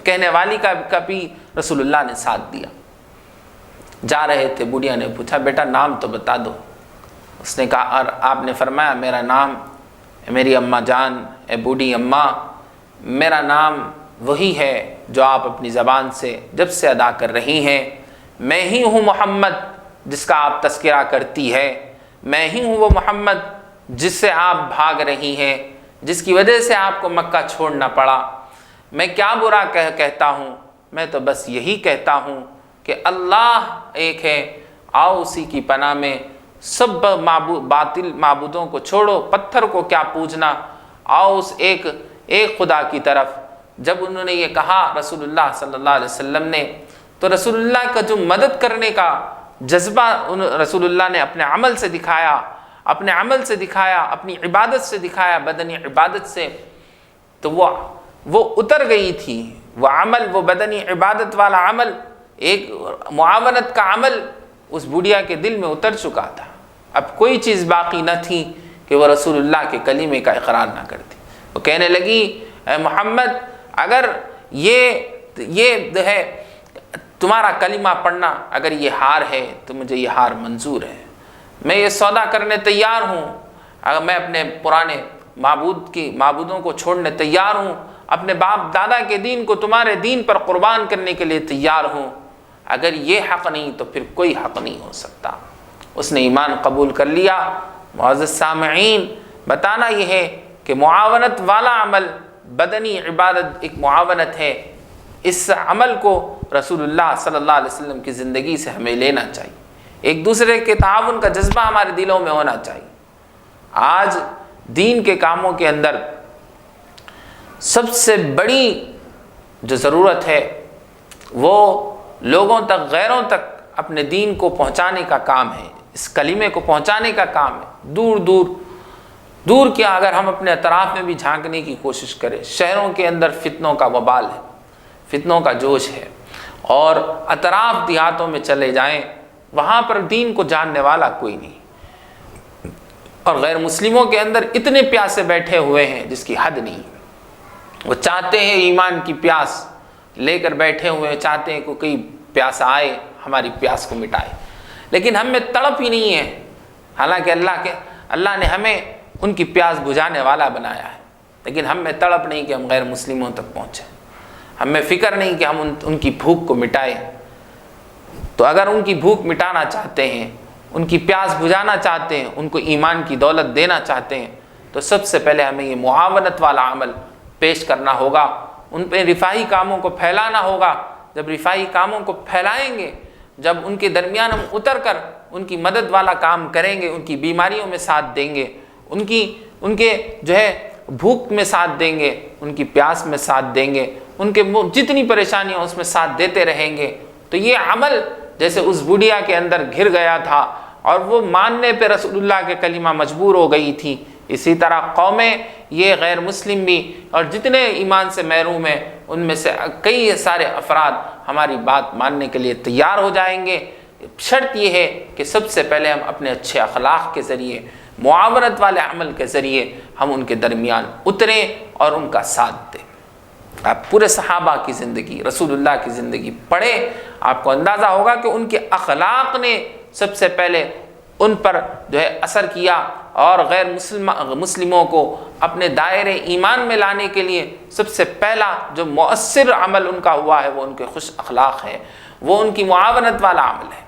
کہنے والی کا بھی رسول اللہ نے ساتھ دیا۔ جا رہے تھے، بوڑھیا نے پوچھا، بیٹا نام تو بتا دو۔ اس نے کہا، اور آپ نے فرمایا، میرا نام، میری اماں جان، اے بوڑھی اماں، میرا نام وہی ہے جو آپ اپنی زبان سے جب سے ادا کر رہی ہیں، میں ہی ہوں محمد جس کا آپ تذکرہ کرتی ہے، میں ہی ہوں وہ محمد جس سے آپ بھاگ رہی ہیں، جس کی وجہ سے آپ کو مکہ چھوڑنا پڑا۔ میں کیا برا کہتا ہوں؟ میں تو بس یہی کہتا ہوں کہ کہ اللہ ایک ہے، آؤ اسی کی پناہ میں، سب باطل معبودوں کو چھوڑو، پتھر کو کیا پوجنا، آؤ اس ایک خدا کی طرف۔ جب انہوں نے یہ کہا رسول اللہ صلی اللہ علیہ وسلم نے، تو رسول اللہ کا جو مدد کرنے کا جذبہ رسول اللہ نے اپنے عمل سے دکھایا، اپنی عبادت سے دکھایا، بدنی عبادت سے، تو وہ اتر گئی تھی، وہ عمل، وہ بدنی عبادت والا عمل، ایک معاونت کا عمل اس بوڑھیا کے دل میں اتر چکا تھا۔ اب کوئی چیز باقی نہ تھی کہ وہ رسول اللہ کے کلمے کا اقرار نہ کرتی۔ وہ کہنے لگی، اے محمد، اگر یہ ہے تمہارا کلمہ پڑھنا، اگر یہ ہار ہے تو مجھے یہ ہار منظور ہے، میں یہ سودا کرنے تیار ہوں، اگر میں اپنے پرانے معبودوں کو چھوڑنے تیار ہوں، اپنے باپ دادا کے دین کو تمہارے دین پر قربان کرنے کے لیے تیار ہوں، اگر یہ حق نہیں تو پھر کوئی حق نہیں ہو سکتا۔ اس نے ایمان قبول کر لیا۔ معزز سامعین، بتانا یہ ہے کہ معاونت والا عمل، بدنی عبادت ایک معاونت ہے، اس عمل کو رسول اللہ صلی اللہ علیہ وسلم کی زندگی سے ہمیں لینا چاہیے، ایک دوسرے کے تعاون کا جذبہ ہمارے دلوں میں ہونا چاہیے۔ آج دین کے کاموں کے اندر سب سے بڑی جو ضرورت ہے وہ لوگوں تک، غیروں تک اپنے دین کو پہنچانے کا کام ہے، اس کلمے کو پہنچانے کا کام ہے۔ دور کیا، اگر ہم اپنے اطراف میں بھی جھانکنے کی کوشش کریں، شہروں کے اندر فتنوں کا وبال ہے، فتنوں کا جوش ہے، اور اطراف دیہاتوں میں چلے جائیں، وہاں پر دین کو جاننے والا کوئی نہیں، اور غیر مسلموں کے اندر اتنے پیاسے بیٹھے ہوئے ہیں جس کی حد نہیں۔ وہ چاہتے ہیں ایمان کی پیاس لے کر بیٹھے ہوئے ہیں، چاہتے ہیں کہ کوئی پیاسا آئے ہماری پیاس کو مٹائے، لیکن ہم میں تڑپ ہی نہیں ہے، حالانکہ اللہ نے ہمیں ان کی پیاس بجھانے والا بنایا ہے، لیکن ہم میں تڑپ نہیں کہ ہم غیر مسلموں تک پہنچیں، ہم میں فکر نہیں کہ ہم ان کی بھوک کو مٹائیں۔ تو اگر ان کی بھوک مٹانا چاہتے ہیں، ان کی پیاس بجھانا چاہتے ہیں، ان کو ایمان کی دولت دینا چاہتے ہیں، تو سب سے پہلے ہمیں یہ معاونت والا عمل پیش کرنا ہوگا، ان پہ رفاہی کاموں کو پھیلانا ہوگا۔ جب رفاہی کاموں کو پھیلائیں گے، جب ان کے درمیان ہم اتر کر ان کی مدد والا کام کریں گے، ان کی بیماریوں میں ساتھ دیں گے، ان کے جو ہے بھوک میں ساتھ دیں گے، ان کی پیاس میں ساتھ دیں گے، ان کے جتنی پریشانیاں اس میں ساتھ دیتے رہیں گے، تو یہ عمل جیسے اس بڑھیا کے اندر گھر گیا تھا اور وہ ماننے پہ رسول اللہ کے کلمہ مجبور ہو گئی تھی، اسی طرح قومیں، یہ غیر مسلم بھی اور جتنے ایمان سے محروم ہیں، ان میں سے کئی سارے افراد ہماری بات ماننے کے لیے تیار ہو جائیں گے۔ شرط یہ ہے کہ سب سے پہلے ہم اپنے اچھے اخلاق کے ذریعے، معاونت والے عمل کے ذریعے ہم ان کے درمیان اتریں اور ان کا ساتھ دیں۔ آپ پورے صحابہ کی زندگی، رسول اللہ کی زندگی پڑھیں، آپ کو اندازہ ہوگا کہ ان کے اخلاق نے سب سے پہلے ان پر جو ہے اثر کیا، اور غیر مسلموں کو اپنے دائرے ایمان میں لانے کے لیے سب سے پہلا جو مؤثر عمل ان کا ہوا ہے وہ ان کے خوش اخلاق ہے، وہ ان کی معاونت والا عمل ہے۔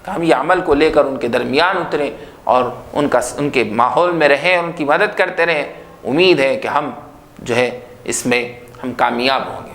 ہم یہ عمل کو لے کر ان کے درمیان اتریں اور ان کے ماحول میں رہیں، ان کی مدد کرتے رہیں۔ امید ہے کہ ہم جو ہے اس میں ہم کامیاب ہوں گے۔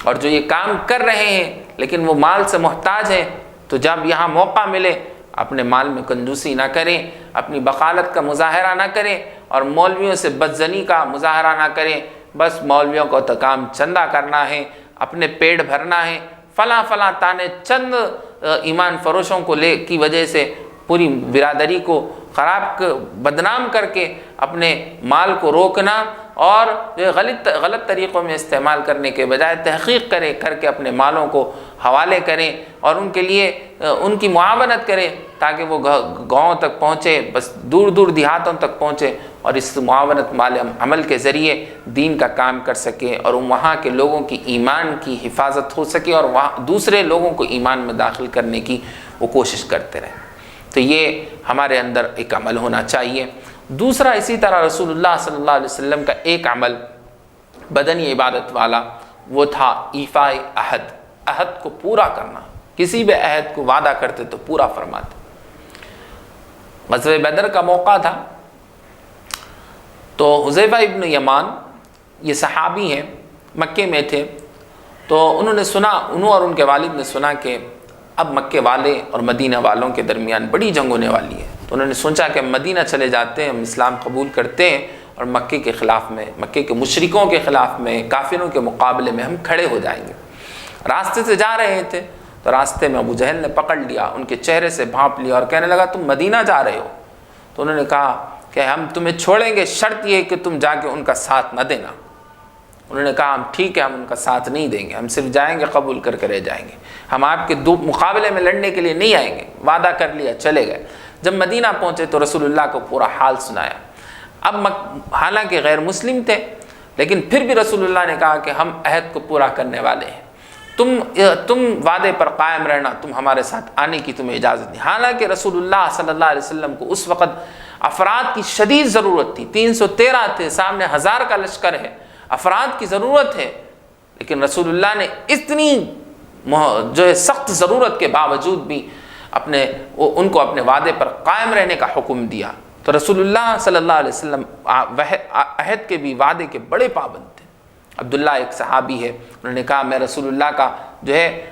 اور جو یہ کام کر رہے ہیں لیکن وہ مال سے محتاج ہیں، تو جب یہاں موقع ملے اپنے مال میں کنجوسی نہ کریں، اپنی بخالت کا مظاہرہ نہ کریں، اور مولویوں سے بدزنی کا مظاہرہ نہ کریں۔ بس مولویوں کو تو کام چندہ کرنا ہے، اپنے پیٹ بھرنا ہے، فلاں تانے چند ایمان فروشوں کو کی وجہ سے پوری برادری کو بدنام کر کے اپنے مال کو روکنا، اور غلط طریقوں میں استعمال کرنے کے بجائے تحقیق کر کے اپنے مالوں کو حوالے کریں اور ان کے لیے ان کی معاونت کریں، تاکہ وہ گاؤں تک پہنچے، بس دور دیہاتوں تک پہنچے، اور اس معاونت عمل کے ذریعے دین کا کام کر سکے، اور وہاں کے لوگوں کی ایمان کی حفاظت ہو سکے، اور وہاں دوسرے لوگوں کو ایمان میں داخل کرنے کی وہ کوشش کرتے رہیں۔ تو یہ ہمارے اندر ایک عمل ہونا چاہیے۔ دوسرا، اسی طرح رسول اللہ صلی اللہ علیہ وسلم کا ایک عمل بدنی عبادت والا، وہ تھا ایفاء عہد کو پورا کرنا۔ کسی بھی عہد کو وعدہ کرتے تو پورا فرماتے۔ غزوہ بدر کا موقع تھا، تو حذیفہ ابن یمان، یہ صحابی ہیں، مکے میں تھے، تو انہوں نے سنا، انہوں اور ان کے والد نے سنا کہ اب مکے والے اور مدینہ والوں کے درمیان بڑی جنگ ہونے والی ہے، تو انہوں نے سوچا کہ مدینہ چلے جاتے ہیں، ہم اسلام قبول کرتے ہیں اور مکے کے خلاف میں، مکے کے مشرکوں کے خلاف میں، کافروں کے مقابلے میں ہم کھڑے ہو جائیں گے۔ راستے سے جا رہے تھے تو راستے میں ابو جہل نے پکڑ لیا، ان کے چہرے سے بھانپ لیا اور کہنے لگا تم مدینہ جا رہے ہو؟ تو انہوں نے کہا کہ ہم تمہیں چھوڑیں گے، شرط یہ کہ تم جا کے ان کا ساتھ نہ دینا۔ انہوں نے کہا ہم ٹھیک ہے، ہم ان کا ساتھ نہیں دیں گے، ہم صرف جائیں گے، قبول کر کے رہ جائیں گے، ہم آپ کے مقابلے میں لڑنے کے لیے نہیں آئیں گے۔ وعدہ کر لیا، چلے گئے۔ جب مدینہ پہنچے تو رسول اللہ کو پورا حال سنایا۔ اب حالانکہ غیر مسلم تھے، لیکن پھر بھی رسول اللہ نے کہا کہ ہم عہد کو پورا کرنے والے ہیں، تم وعدے پر قائم رہنا، تم ہمارے ساتھ آنے کی تمہیں اجازت نہیں۔ حالانکہ رسول اللہ صلی اللہ علیہ وسلم کو اس وقت افراد کی شدید ضرورت تھی، 313 تھے، سامنے 1000 کا لشکر ہے، افراد کی ضرورت ہے، لیکن رسول اللہ نے اتنی جو ہے سخت ضرورت کے باوجود بھی ان کو اپنے وعدے پر قائم رہنے کا حکم دیا۔ تو رسول اللہ صلی اللہ علیہ وسلم عہد کے بھی وعدے کے بڑے پابند تھے۔ عبداللہ ایک صحابی ہے، انہوں نے کہا میں رسول اللہ کا جو ہے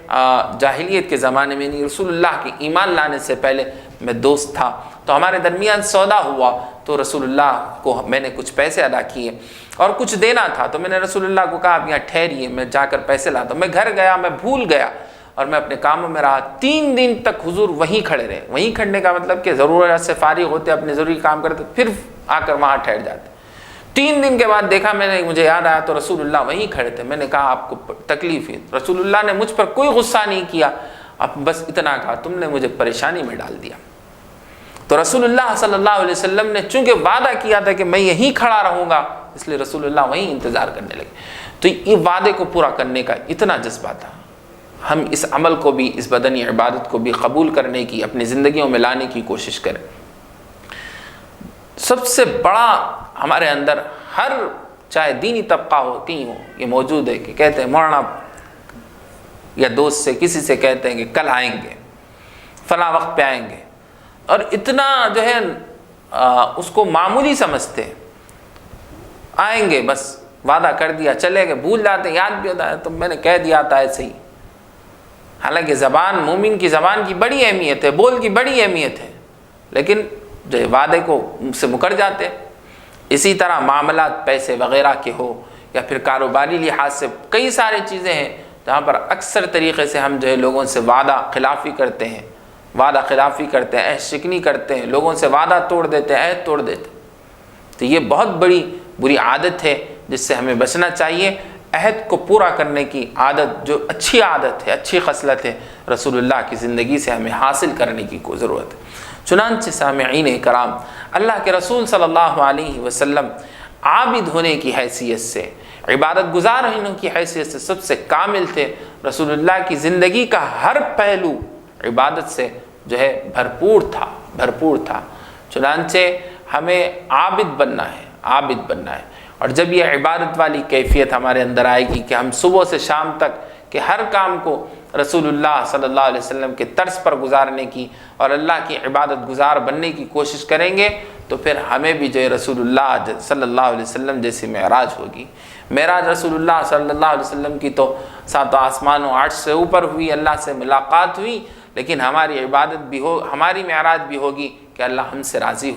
جاہلیت کے زمانے میں نہیں، رسول اللہ کے ایمان لانے سے پہلے میں دوست تھا، تو ہمارے درمیان سودا ہوا تو رسول اللہ کو میں نے کچھ پیسے ادا کیے اور کچھ دینا تھا، تو میں نے رسول اللہ کو کہا آپ یہاں ٹھہریے، میں جا کر پیسے لاتا ہوں۔ میں گھر گیا، میں بھول گیا اور میں اپنے کاموں میں رہا۔ 3 دن تک حضور وہیں کھڑے رہے۔ وہیں کھڑنے کا مطلب کہ ضرورت سے فارغ ہوتے، اپنے ضروری کام کرتے، پھر آ کر وہاں ٹھہر جاتے۔ 3 دن کے بعد دیکھا میں نے، مجھے یاد آیا تو رسول اللہ وہیں کھڑے تھے۔ میں نے کہا آپ کو تکلیف ہے؟ رسول اللہ نے مجھ پر کوئی غصہ نہیں کیا، اب بس اتنا کہا تم نے مجھے پریشانی میں ڈال دیا۔ تو رسول اللہ صلی اللہ علیہ وسلم نے چونکہ وعدہ کیا تھا کہ میں یہیں کھڑا رہوں گا، اس لیے رسول اللہ وہیں انتظار کرنے لگے۔ تو یہ وعدے کو پورا کرنے کا اتنا جذبہ تھا۔ ہم اس عمل کو بھی، اس بدنی عبادت کو بھی قبول کرنے کی، اپنی زندگیوں میں لانے کی کوشش کریں۔ سب سے بڑا ہمارے اندر ہر چاہے دینی طبقہ ہو، کہیں ہو، یہ موجود ہے کہ کہتے ہیں مولانا یا دوست سے کسی سے کہتے ہیں کہ کل آئیں گے، فلاں وقت پہ آئیں گے، اور اتنا جو ہے اس کو معمولی سمجھتے ہیں، آئیں گے بس وعدہ کر دیا چلے گئے، بھول جاتے ہیں، یاد بھی ہوتا ہے تو میں نے کہہ دیا تھا ایسے ہی۔ حالانکہ زبان، مومن کی زبان کی بڑی اہمیت ہے، بول کی بڑی اہمیت ہے، لیکن جو وعدے کو سے مکر جاتے۔ اسی طرح معاملات پیسے وغیرہ کے ہو یا پھر کاروباری لحاظ سے کئی سارے چیزیں ہیں جہاں پر اکثر طریقے سے ہم جو ہے لوگوں سے وعدہ خلافی کرتے ہیں، عہد شکنی کرتے ہیں، لوگوں سے وعدہ توڑ دیتے ہیں، عہد توڑ دیتے ہیں۔ تو یہ بہت بڑی بری عادت ہے جس سے ہمیں بچنا چاہیے۔ عہد کو پورا کرنے کی عادت جو اچھی عادت ہے، اچھی خصلت ہے، رسول اللہ کی زندگی سے ہمیں حاصل کرنے کی ضرورت ہے۔ چنانچہ سامعین کرام، اللہ کے رسول صلی اللہ علیہ وسلم عابد ہونے کی حیثیت سے، عبادت گزار ہونے کی حیثیت سے سب سے کامل تھے۔ رسول اللہ کی زندگی کا ہر پہلو عبادت سے جو ہے بھرپور تھا۔ چنانچہ ہمیں عابد بننا ہے، اور جب یہ عبادت والی کیفیت ہمارے اندر آئے گی کہ ہم صبح سے شام تک کہ ہر کام کو رسول اللہ صلی اللہ علیہ وسلم کے طرز پر گزارنے کی اور اللہ کی عبادت گزار بننے کی کوشش کریں گے، تو پھر ہمیں بھی جو ہے رسول اللہ صلی اللہ علیہ وسلم جیسی معراج ہوگی۔ معراج رسول اللہ صلی اللہ علیہ وسلم کی تو 7 آسمانوں 8 سے اوپر ہوئی، اللہ سے ملاقات ہوئی، لیکن ہماری عبادت بھی ہماری معراج بھی ہوگی کہ اللہ ہم سے راضی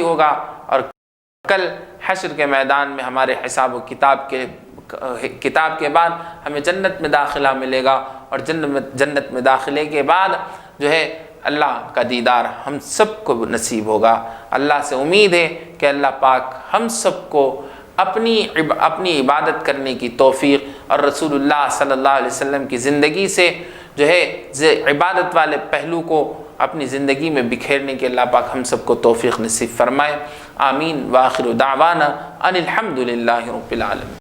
ہوگا، اور کل حشر کے میدان میں ہمارے حساب و کتاب کے بعد ہمیں جنت میں داخلہ ملے گا، اور جنت میں داخلے کے بعد جو ہے اللہ کا دیدار ہم سب کو نصیب ہوگا۔ اللہ سے امید ہے کہ اللہ پاک ہم سب کو اپنی عبادت کرنے کی توفیق اور رسول اللہ صلی اللہ علیہ وسلم کی زندگی سے جو ہے عبادت والے پہلو کو اپنی زندگی میں بکھیرنے کے اللہ پاک ہم سب کو توفیق نصیب فرمائے۔ آمین وآخر دعوانا ان الحمد للہ رب العالمین۔